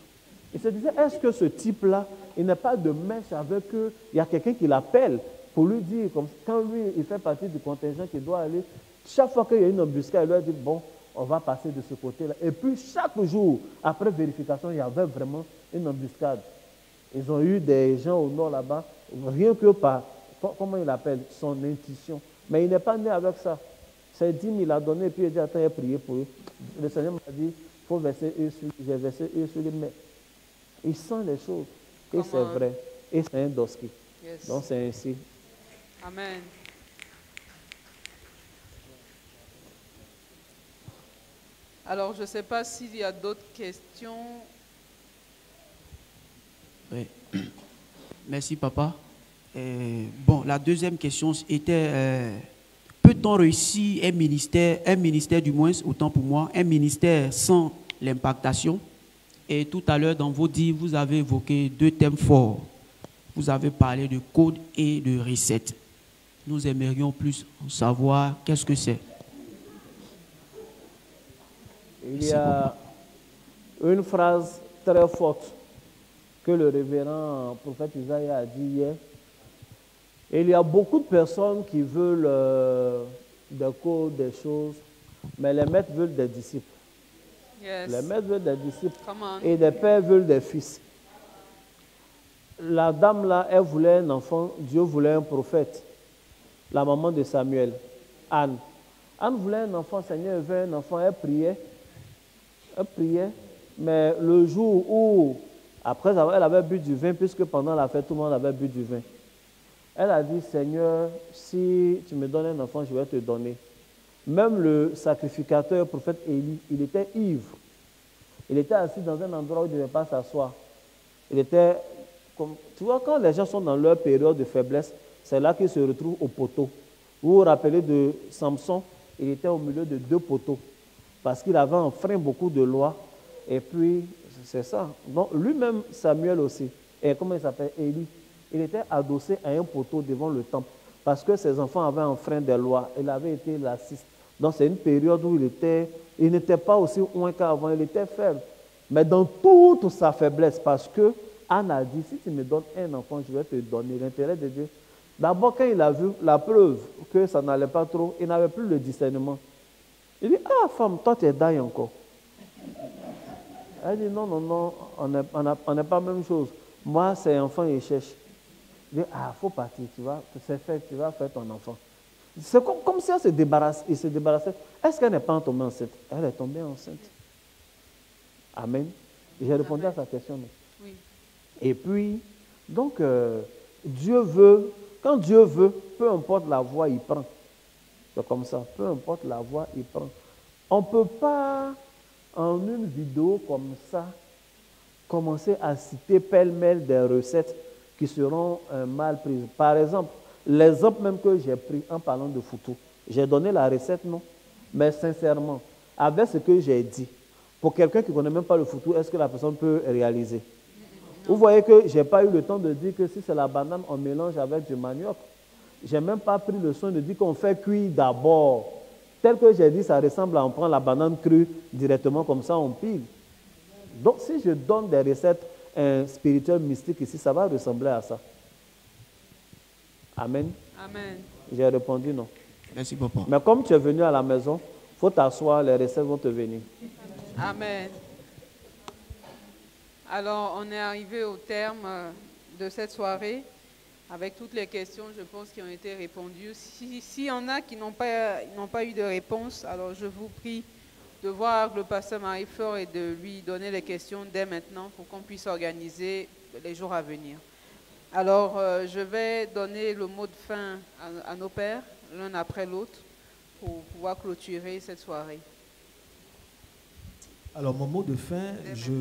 Il se disait, est-ce que ce type-là, il n'est pas de mèche avec eux? Il y a quelqu'un qui l'appelle pour lui dire, comme, quand lui, il fait partie du contingent qui doit aller, chaque fois qu'il y a une embuscade, il lui a dit, bon, on va passer de ce côté-là. Et puis, chaque jour, après vérification, il y avait vraiment une embuscade. Ils ont eu des gens au nord là-bas, rien que par, comment il appelle, son intuition. Mais il n'est pas né avec ça. C'est 10 000 a donné, et puis il a dit, attends, il a prié pour eux. Le Seigneur m'a dit, il faut verser eux sur lui. J'ai versé eux sur lui, mais il sent les choses. Et c'est vrai. Et c'est un doski. Yes. Donc c'est ainsi. Amen. Alors, je ne sais pas s'il y a d'autres questions. Oui. Merci, papa. Bon, la deuxième question était, peut-on réussir un ministère du moins, autant pour moi, un ministère sans l'impactation? Et tout à l'heure, dans vos dires, vous avez évoqué deux thèmes forts. Vous avez parlé de code et de recette. Nous aimerions plus savoir qu'est-ce que c'est. Il y a une phrase très forte que le révérend prophète Isaïe a dit hier. Il y a beaucoup de personnes qui veulent des codes, des choses, mais les maîtres veulent des disciples. Yes. Les maîtres veulent des disciples et les pères veulent des fils. La dame là, elle voulait un enfant, Dieu voulait un prophète. La maman de Samuel, Anne. Anne voulait un enfant, Seigneur veut un enfant, elle priait, mais le jour où, après elle avait bu du vin, puisque pendant la fête, tout le monde avait bu du vin. Elle a dit, Seigneur, si tu me donnes un enfant, je vais te donner. Même le sacrificateur, le prophète Élie, il était ivre. Il était assis dans un endroit où il ne devait pas s'asseoir. Il était comme... Tu vois, quand les gens sont dans leur période de faiblesse, c'est là qu'ils se retrouvent au poteau. Vous vous rappelez de Samson, il était au milieu de deux poteaux. Parce qu'il avait enfreint beaucoup de lois. Et puis, c'est ça. Donc, lui-même, Samuel aussi. Et comment il s'appelle? Élie. Il était adossé à un poteau devant le temple. Parce que ses enfants avaient enfreint des lois. Il avait été lassiste. Donc, c'est une période où il n'était pas aussi loin qu'avant. Il était faible. Mais dans toute sa faiblesse, parce que Anne a dit, si tu me donnes un enfant, je vais te donner l'intérêt de Dieu. D'abord, quand il a vu la preuve que ça n'allait pas trop, il n'avait plus le discernement. Il dit, ah femme, toi tu es d'ail encore. Elle dit, non, on n'est pas la même chose. Moi, c'est enfant, il cherche. Il dit, ah, il faut partir, c'est fait, tu vas faire ton enfant. C'est comme si il se débarrassait. Est-ce qu'elle n'est pas tombée enceinte? Elle est tombée enceinte. Amen. J'ai répondu à sa question. Oui. Et puis, donc, Dieu veut, quand Dieu veut, peu importe la voie, il prend. C'est comme ça, peu importe la voie, il prend. On ne peut pas en une vidéo comme ça, commencer à citer pêle-mêle des recettes qui seront mal prises. Par exemple, l'exemple même que j'ai pris en parlant de photo, j'ai donné la recette, non? Mais sincèrement, avec ce que j'ai dit, pour quelqu'un qui ne connaît même pas le photo, est-ce que la personne peut réaliser? Vous voyez que je n'ai pas eu le temps de dire que si c'est la banane, on mélange avec du manioc. Je n'ai même pas pris le soin de dire qu'on fait cuire d'abord. Tel que j'ai dit, ça ressemble à on prend la banane crue directement comme ça, on pile. Donc si je donne des recettes spirituelles, mystiques ici, ça va ressembler à ça. Amen. Amen. J'ai répondu non. Merci, papa. Mais comme tu es venu à la maison, il faut t'asseoir, les recettes vont te venir. Amen. Alors, on est arrivé au terme de cette soirée avec toutes les questions, je pense, qui ont été répondues. S'il y en a qui n'ont pas eu de réponse, alors je vous prie de voir le pasteur Marie-Flore et de lui donner les questions dès maintenant pour qu'on puisse organiser les jours à venir. Alors, je vais donner le mot de fin à nos pères, l'un après l'autre, pour pouvoir clôturer cette soirée. Alors, mon mot de fin, je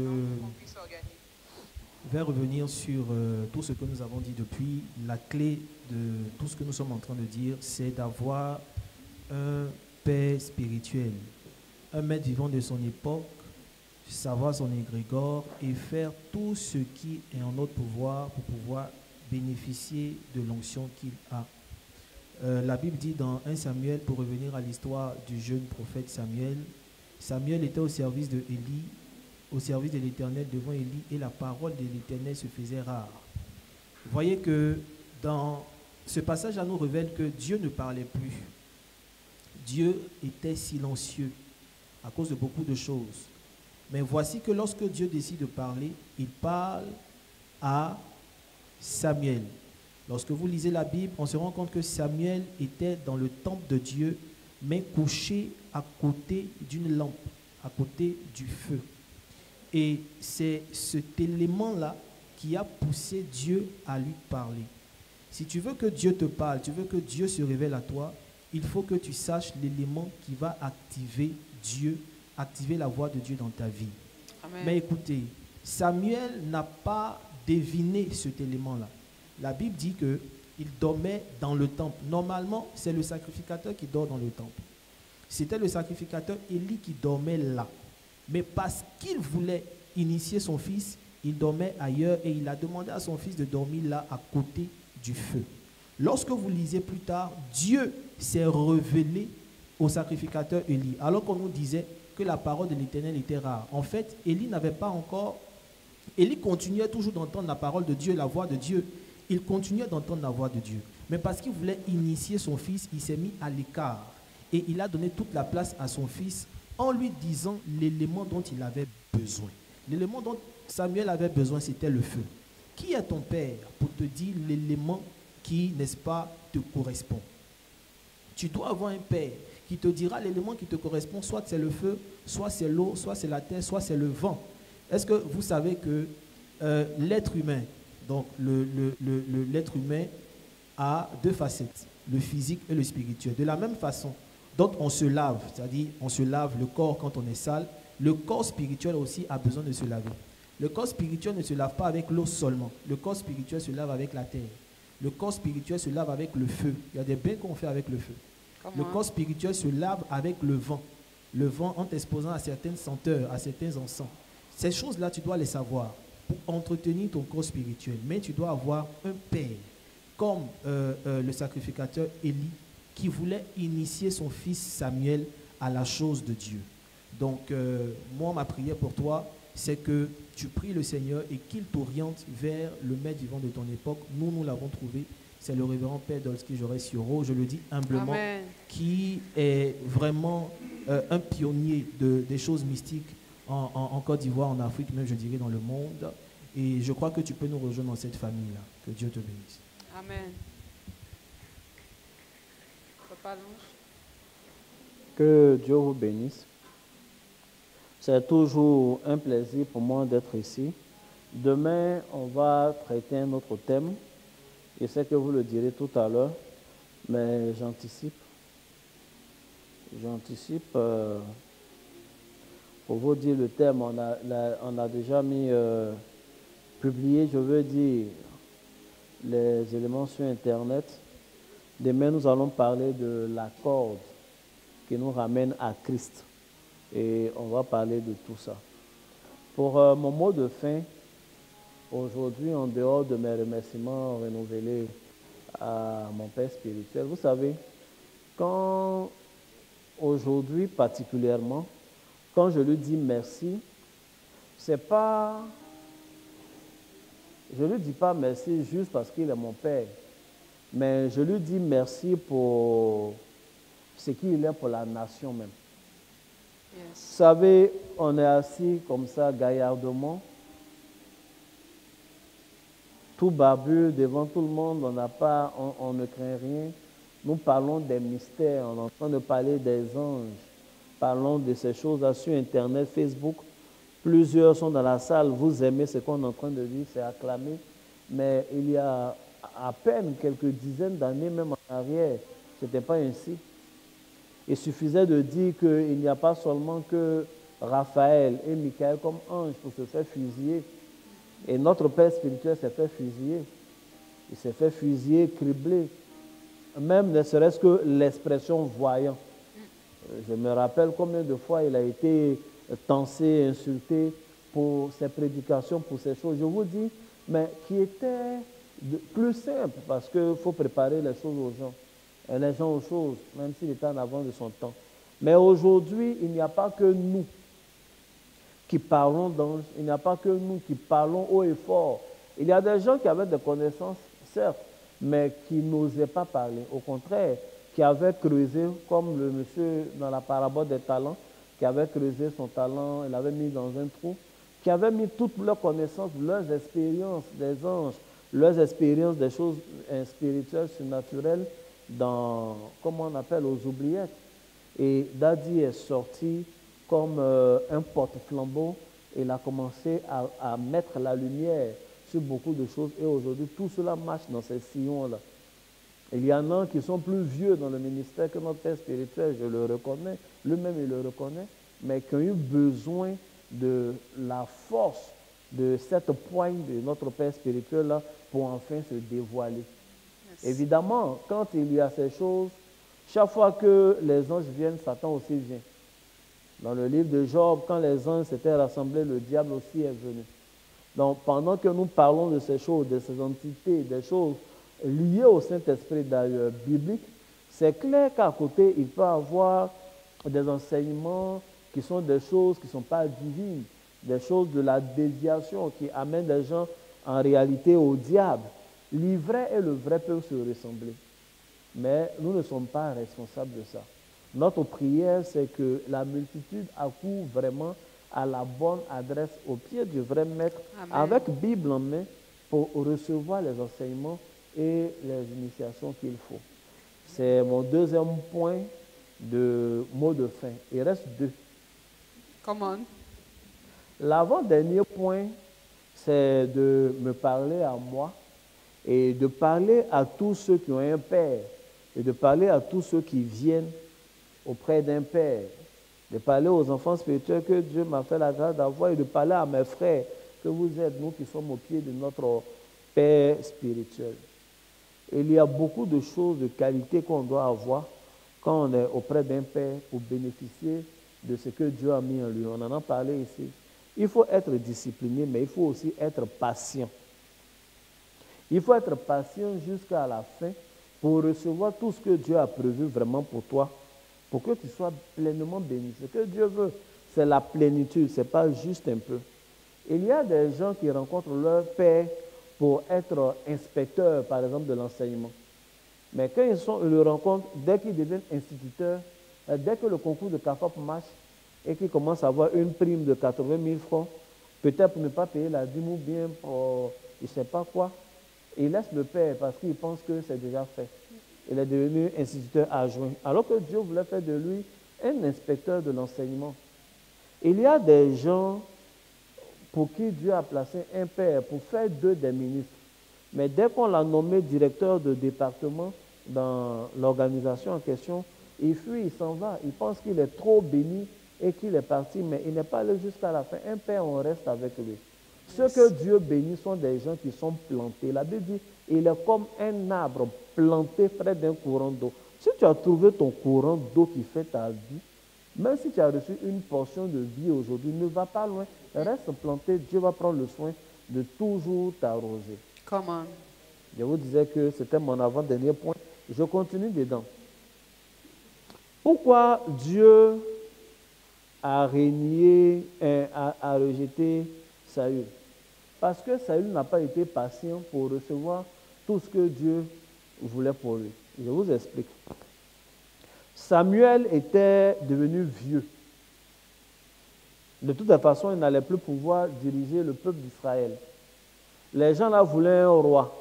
vais revenir sur tout ce que nous avons dit depuis. La clé de tout ce que nous sommes en train de dire, c'est d'avoir un père spirituel, un maître vivant de son époque, savoir son égrégore et faire tout ce qui est en notre pouvoir pour pouvoir bénéficier de l'onction qu'il a. La Bible dit dans 1 Samuel, pour revenir à l'histoire du jeune prophète Samuel, Samuel était au service de Élie, au service de l'Éternel devant Élie, et la parole de l'Éternel se faisait rare. Vous voyez que dans ce passage-là nous révèle que Dieu ne parlait plus. Dieu était silencieux à cause de beaucoup de choses. Mais voici que lorsque Dieu décide de parler, il parle à Samuel. Lorsque vous lisez la Bible, on se rend compte que Samuel était dans le temple de Dieu, mais couché à côté d'une lampe, à côté du feu. Et c'est cet élément-là qui a poussé Dieu à lui parler. Si tu veux que Dieu te parle, tu veux que Dieu se révèle à toi, il faut que tu saches l'élément qui va activer Dieu, activer la voix de Dieu dans ta vie. Amen. Mais écoutez, Samuel n'a pas deviné cet élément-là. La Bible dit qu'il dormait dans le temple. Normalement, c'est le sacrificateur qui dort dans le temple. C'était le sacrificateur Élie qui dormait là. Mais parce qu'il voulait initier son fils, il dormait ailleurs et il a demandé à son fils de dormir là à côté du feu. Lorsque vous lisez plus tard, Dieu s'est révélé au sacrificateur Élie, alors qu'on nous disait que la parole de l'Éternel était rare. En fait, Élie n'avait pas encore... Élie continuait toujours d'entendre la parole de Dieu, la voix de Dieu. Il continuait d'entendre la voix de Dieu. Mais parce qu'il voulait initier son fils, il s'est mis à l'écart. Et il a donné toute la place à son fils en lui disant l'élément dont il avait besoin. L'élément dont Samuel avait besoin, c'était le feu. Qui est ton père pour te dire l'élément qui, n'est-ce pas, te correspond? Tu dois avoir un père qui te dira l'élément qui te correspond, soit c'est le feu, soit c'est l'eau, soit c'est la terre, soit c'est le vent. Est-ce que vous savez que l'être humain, donc l'être humain a deux facettes, le physique et le spirituel. De la même façon dont on se lave, c'est-à-dire on se lave le corps quand on est sale, le corps spirituel aussi a besoin de se laver. Le corps spirituel ne se lave pas avec l'eau seulement. Le corps spirituel se lave avec la terre. Le corps spirituel se lave avec le feu. Il y a des bains qu'on fait avec le feu. Comment? Le corps spirituel se lave avec le vent. Le vent en t'exposant à certaines senteurs, à certains encens. Ces choses-là, tu dois les savoir pour entretenir ton corps spirituel. Mais tu dois avoir un père, comme le sacrificateur Élie, qui voulait initier son fils Samuel à la chose de Dieu. Donc, moi, ma prière pour toi, c'est que tu pries le Seigneur et qu'il t'oriente vers le maître vivant de ton époque. Nous l'avons trouvé. C'est le révérend Père Dolski Jaurès Siro, je le dis humblement, Amen. Qui est vraiment un pionnier des choses mystiques en Côte d'Ivoire, en Afrique, même je dirais dans le monde. Et je crois que tu peux nous rejoindre dans cette famille-là. Que Dieu te bénisse. Amen. Papa Longe. Que Dieu vous bénisse. C'est toujours un plaisir pour moi d'être ici. Demain, on va traiter un autre thème. Je sais que vous le direz tout à l'heure, mais j'anticipe. Pour Pour vous dire le thème, on a déjà mis, publié, je veux dire, les éléments sur Internet. Demain, nous allons parler de la corde qui nous ramène à Christ. Et on va parler de tout ça. Pour mon mot de fin, aujourd'hui, en dehors de mes remerciements renouvelés à mon Père spirituel, vous savez, quand aujourd'hui particulièrement, quand je lui dis merci, c'est pas, je ne lui dis pas merci juste parce qu'il est mon Père, mais je lui dis merci pour ce qu'il est pour la nation même. Yes. Vous savez, on est assis comme ça, gaillardement, tout barbu devant tout le monde, on ne craint rien. Nous parlons des mystères, on est en train de parler des anges. Parlons de ces choses-là sur Internet, Facebook. Plusieurs sont dans la salle, vous aimez ce qu'on est en train de dire, c'est acclamé. Mais il y a à peine quelques dizaines d'années, même en arrière, ce n'était pas ainsi. Il suffisait de dire qu'il n'y a pas seulement que Raphaël et Michael comme anges pour se faire fusiller. Et notre Père spirituel s'est fait fusiller. Il s'est fait fusiller, cribler. Même ne serait-ce que l'expression voyant. Je me rappelle combien de fois il a été tensé, insulté pour ses prédications, pour ces choses. Je vous dis, mais qui était plus simple, parce qu'il faut préparer les choses aux gens. Et les gens aux choses, même s'il était en avant de son temps. Mais aujourd'hui, il n'y a pas que nous qui parlons d'anges, il n'y a pas que nous qui parlons haut et fort. Il y a des gens qui avaient des connaissances, certes, mais qui n'osaient pas parler. Au contraire, qui avaient creusé, comme le monsieur dans la parabole des talents, qui avait creusé son talent, il l'avait mis dans un trou, qui avait mis toutes leurs connaissances, leurs expériences des anges, leurs expériences des choses spirituelles, surnaturelles, dans, comment on appelle, aux oubliettes. Et Daddy est sorti comme un porte-flambeau et il a commencé à mettre la lumière sur beaucoup de choses. Et aujourd'hui, tout cela marche dans ces sillons-là. Il y en a qui sont plus vieux dans le ministère que notre Père spirituel, je le reconnais, lui-même il le reconnaît, mais qui ont eu besoin de la force de cette poigne de notre Père spirituel-là pour enfin se dévoiler. Yes. Évidemment, quand il y a ces choses, chaque fois que les anges viennent, Satan aussi vient. Dans le livre de Job, quand les anges s'étaient rassemblés, le diable aussi est venu. Donc, pendant que nous parlons de ces choses, de ces entités, des choses liées au Saint-Esprit d'ailleurs biblique, c'est clair qu'à côté, il peut y avoir des enseignements qui sont des choses qui ne sont pas divines, des choses de la déviation qui amènent des gens en réalité au diable. L'ivraie et le vrai peuvent se ressembler. Mais nous ne sommes pas responsables de ça. Notre prière, c'est que la multitude accourt vraiment à la bonne adresse au pied du vrai maître, Amen, avec Bible en main, pour recevoir les enseignements et les initiations qu'il faut. C'est mon deuxième point de mot de fin. Il reste deux. Come on. L'avant-dernier point, c'est de me parler à moi et de parler à tous ceux qui ont un père et de parler à tous ceux qui viennent auprès d'un père, de parler aux enfants spirituels que Dieu m'a fait la grâce d'avoir et de parler à mes frères que vous êtes, nous qui sommes au pied de notre Père spirituel. Il y a beaucoup de choses de qualité qu'on doit avoir quand on est auprès d'un Père pour bénéficier de ce que Dieu a mis en lui. On en a parlé ici. Il faut être discipliné, mais il faut aussi être patient. Il faut être patient jusqu'à la fin pour recevoir tout ce que Dieu a prévu vraiment pour toi, pour que tu sois pleinement béni. Ce que Dieu veut, c'est la plénitude, ce n'est pas juste un peu. Il y a des gens qui rencontrent leur Père pour être inspecteurs, par exemple, de l'enseignement. Mais quand ils le rencontrent, dès qu'ils deviennent instituteurs, dès que le concours de CAFOP marche et qu'ils commencent à avoir une prime de 80 000 francs, peut-être pour ne pas payer la dîme ou bien pour je ne sais pas quoi, ils laissent le Père parce qu'ils pensent que c'est déjà fait. Il est devenu instituteur adjoint, alors que Dieu voulait faire de lui un inspecteur de l'enseignement. Il y a des gens pour qui Dieu a placé un père pour faire d'eux des ministres. Mais dès qu'on l'a nommé directeur de département dans l'organisation en question, il fuit, il s'en va. Il pense qu'il est trop béni et qu'il est parti, mais il n'est pas allé jusqu'à la fin. Un père, on reste avec lui. Ceux que Dieu bénit sont des gens qui sont plantés. La Bible dit, il est comme un arbre planté près d'un courant d'eau. Si tu as trouvé ton courant d'eau qui fait ta vie, même si tu as reçu une portion de vie aujourd'hui, ne va pas loin. Reste planté, Dieu va prendre le soin de toujours t'arroser. Come on. Je vous disais que c'était mon avant-dernier point. Je continue dedans. Pourquoi Dieu a régné, a rejeté Saül? Parce que Saül n'a pas été patient pour recevoir tout ce que Dieu voulait pour lui. Je vous explique. Samuel était devenu vieux. De toute façon, il n'allait plus pouvoir diriger le peuple d'Israël. Les gens là voulaient un roi.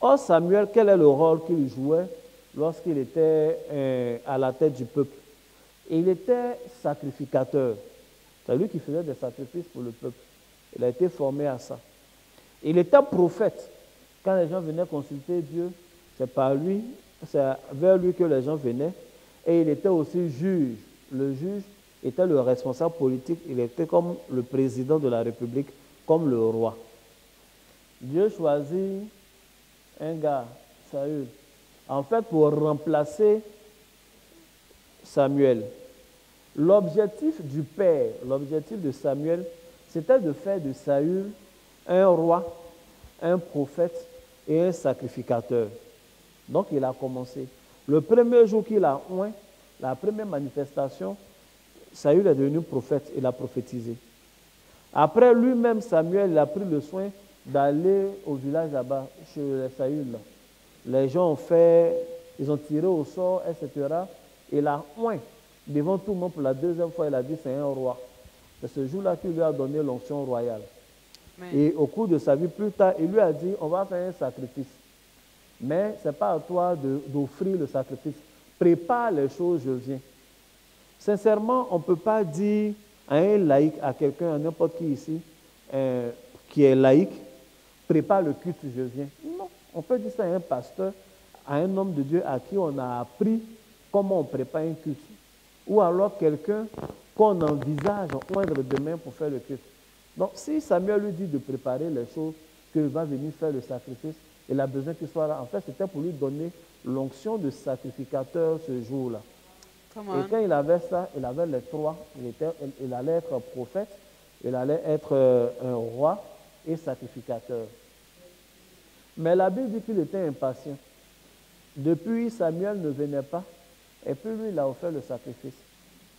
Or, Samuel, quel est le rôle qu'il jouait lorsqu'il était à la tête du peuple? Il était sacrificateur. C'est lui qui faisait des sacrifices pour le peuple. Il a été formé à ça. Il était prophète. Quand les gens venaient consulter Dieu, c'est par lui, c'est vers lui que les gens venaient. Et il était aussi juge. Le juge était le responsable politique. Il était comme le président de la République, comme le roi. Dieu choisit un gars, Saül, en fait pour remplacer Samuel. L'objectif du père, l'objectif de Samuel, c'était de faire de Saül un roi, un prophète et un sacrificateur. Donc il a commencé. Le premier jour qu'il a oint, la première manifestation, Saül est devenu prophète, il a prophétisé. Après lui-même, Samuel, il a pris le soin d'aller au village là-bas, chez Saül. Les gens ont fait, ils ont tiré au sort, etc. Il a oint devant tout le monde pour la deuxième fois, il a dit c'est un roi. C'est ce jour-là qu'il lui a donné l'onction royale. Amen. Et au cours de sa vie, plus tard, il lui a dit, on va faire un sacrifice. Mais ce n'est pas à toi d'offrir le sacrifice. Prépare les choses, je viens. Sincèrement, on ne peut pas dire à un laïc, à quelqu'un, à n'importe qui ici, qui est laïc, prépare le culte, je viens. Non, on peut dire ça à un pasteur, à un homme de Dieu à qui on a appris comment on prépare un culte. Ou alors quelqu'un qu'on envisage oindre demain pour faire le culte. Donc, si Samuel lui dit de préparer les choses, qu'il va venir faire le sacrifice, il a besoin qu'il soit là. En fait, c'était pour lui donner l'onction de sacrificateur ce jour-là. Et quand il avait ça, il avait les trois. Il allait être prophète, il allait être un roi et sacrificateur. Mais la Bible dit qu'il était impatient. Depuis, Samuel ne venait pas. Et puis lui, il a offert le sacrifice.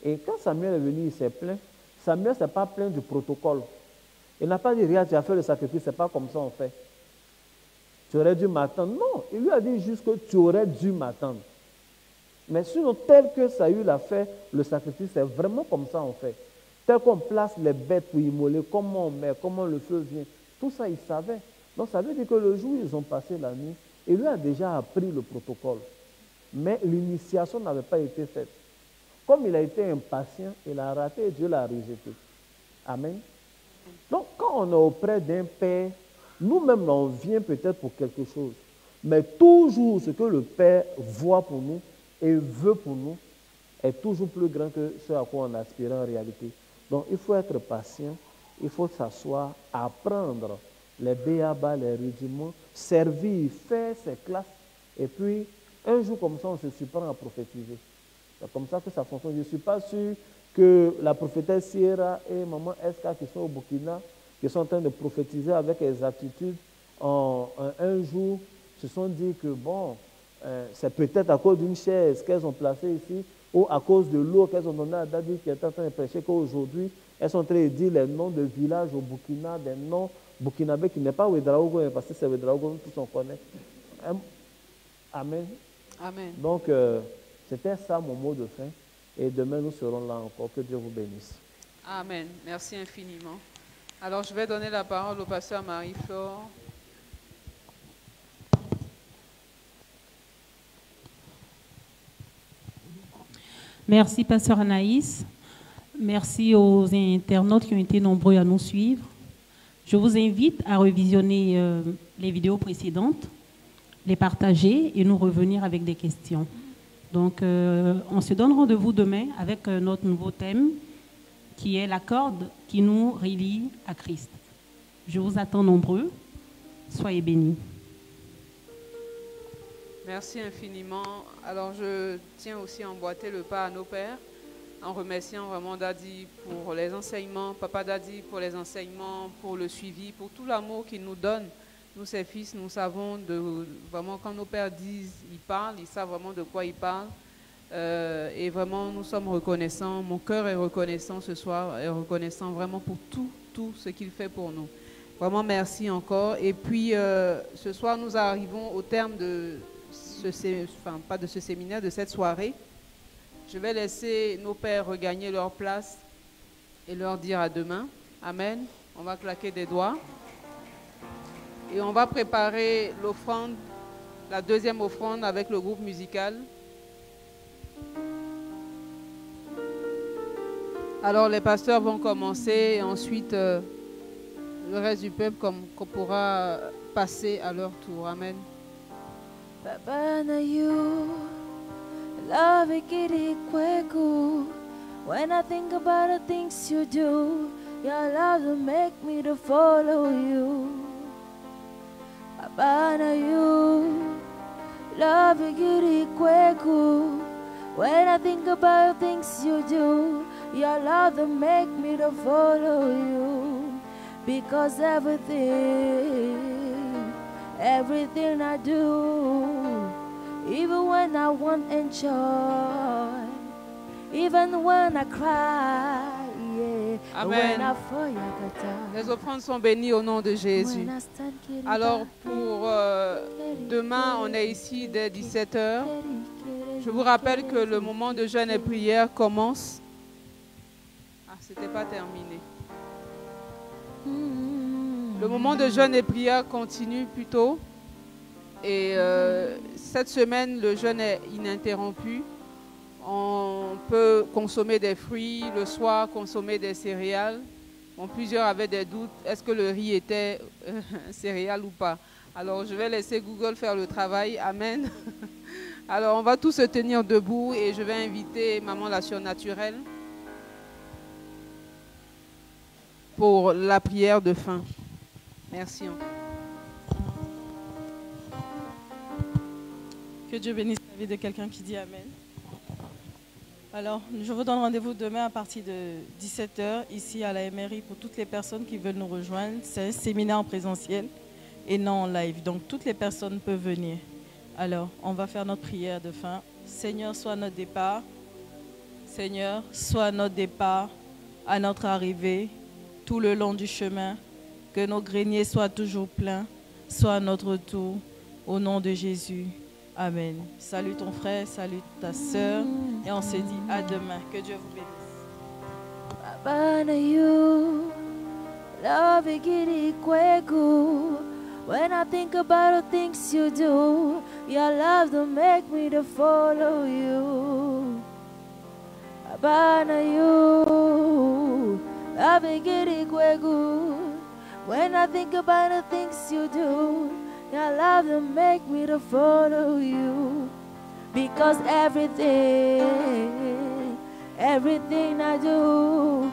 Et quand Samuel est venu, il s'est plaint. Samuel ne s'est pas plaint du protocole. Il n'a pas dit, regarde, tu as fait le sacrifice, c'est pas comme ça on fait. Tu aurais dû m'attendre. Non, il lui a dit juste que tu aurais dû m'attendre. Mais sinon, tel que Saül a fait le sacrifice, c'est vraiment comme ça on fait. Tel qu'on place les bêtes pour immoler, comment on met, comment le feu vient. Tout ça, il savait. Donc ça veut dire que le jour où ils ont passé la nuit, il lui a déjà appris le protocole. Mais l'initiation n'avait pas été faite. Comme il a été impatient, il a raté et Dieu l'a rejeté. Amen. Donc, quand on est auprès d'un Père, nous-mêmes, on vient peut-être pour quelque chose. Mais toujours ce que le Père voit pour nous et veut pour nous est toujours plus grand que ce à quoi on aspire en réalité. Donc, il faut être patient, il faut s'asseoir, apprendre les béabas, les rudiments, servir, faire ses classes. Et puis, un jour comme ça, on se surprend à prophétiser. C'est comme ça que ça fonctionne. Je ne suis pas sûr que la prophétesse Sierra et maman Eska qui sont au Burkina, qui sont en train de prophétiser avec exactitude, en un jour, se sont dit que bon, c'est peut-être à cause d'une chaise qu'elles ont placée ici, ou à cause de l'eau qu'elles ont donnée à Dadi qui est en train de prêcher, qu'aujourd'hui, elles sont en train de dire les noms de villages au Burkina, des noms burkinabés qui n'est pas Ouedraogo, parce que c'est Ouedraogo, tous on connaît. Amen. Amen. Donc, c'était ça mon mot de fin. Et demain, nous serons là encore. Que Dieu vous bénisse. Amen. Merci infiniment. Alors, je vais donner la parole au pasteur Marie-Flore. Merci, pasteur Anaïs. Merci aux internautes qui ont été nombreux à nous suivre. Je vous invite à revisionner les vidéos précédentes, les partager et nous revenir avec des questions. Donc, on se donne rendez-vous demain avec notre nouveau thème qui est la corde qui nous relie à Christ. Je vous attends nombreux. Soyez bénis. Merci infiniment. Alors, je tiens aussi à emboîter le pas à nos pères en remerciant vraiment Daddy pour les enseignements, Papa Daddy pour les enseignements, pour le suivi, pour tout l'amour qu'il nous donne. Nous, ses fils, nous savons vraiment quand nos pères disent, ils parlent, ils savent vraiment de quoi ils parlent. Et vraiment, nous sommes reconnaissants. Mon cœur est reconnaissant ce soir, est reconnaissant vraiment pour tout ce qu'il fait pour nous. Vraiment, merci encore. Et puis, ce soir, nous arrivons au terme de pas de ce séminaire, de cette soirée. Je vais laisser nos pères regagner leur place et leur dire à demain. Amen. On va claquer des doigts. Et on va préparer l'offrande, la deuxième offrande avec le groupe musical. Alors les pasteurs vont commencer et ensuite le reste du peuple qu'on pourra passer à leur tour. Amen. Baba na you, love ikiri kweku. When I think about the things you do, your love will make me to follow you. Baba na you, love ikiri kweku. When I think about the things you do, your love will make me to follow you. Because everything I do, even when I want enjoy, even when I cry, yeah. Amen. When I fall, I Les offrandes sont bénies au nom de Jésus. Alors pour demain, on est ici dès 17h. Je vous rappelle que le moment de jeûne et prière commence. Ah, c'était pas terminé. Le moment de jeûne et prière continue plutôt. Et cette semaine, le jeûne est ininterrompu. On peut consommer des fruits, le soir consommer des céréales. Bon, plusieurs avaient des doutes. Est-ce que le riz était céréale ou pas? Alors, je vais laisser Google faire le travail. Amen. Alors, on va tous se tenir debout et je vais inviter Maman la surnaturelle pour la prière de fin. Merci encore. Que Dieu bénisse la vie de quelqu'un qui dit Amen. Alors, je vous donne rendez-vous demain à partir de 17h ici à la MRI pour toutes les personnes qui veulent nous rejoindre. C'est un séminaire en présentiel et non en live. Donc, toutes les personnes peuvent venir. Alors, on va faire notre prière de fin. Seigneur, sois notre départ. Seigneur, sois notre départ à notre arrivée, tout le long du chemin. Que nos greniers soient toujours pleins, soit à notre retour. Au nom de Jésus. Amen. Salut ton frère, salut ta sœur. Et on se dit à demain. Que Dieu vous bénisse. Baba na you, love ikiri kweku. When I think about the things you do, your love will make me to follow you. Baba na you, love ikiri kweku. When I think about the things you do, your love will make me to follow you. Because everything I do,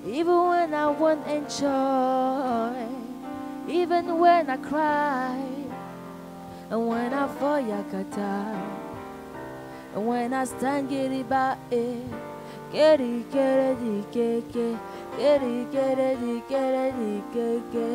even when I want enjoy, even when I cry, and when I fall yakata, and when I stand giri ba giri giri di keke, giri giri di keke.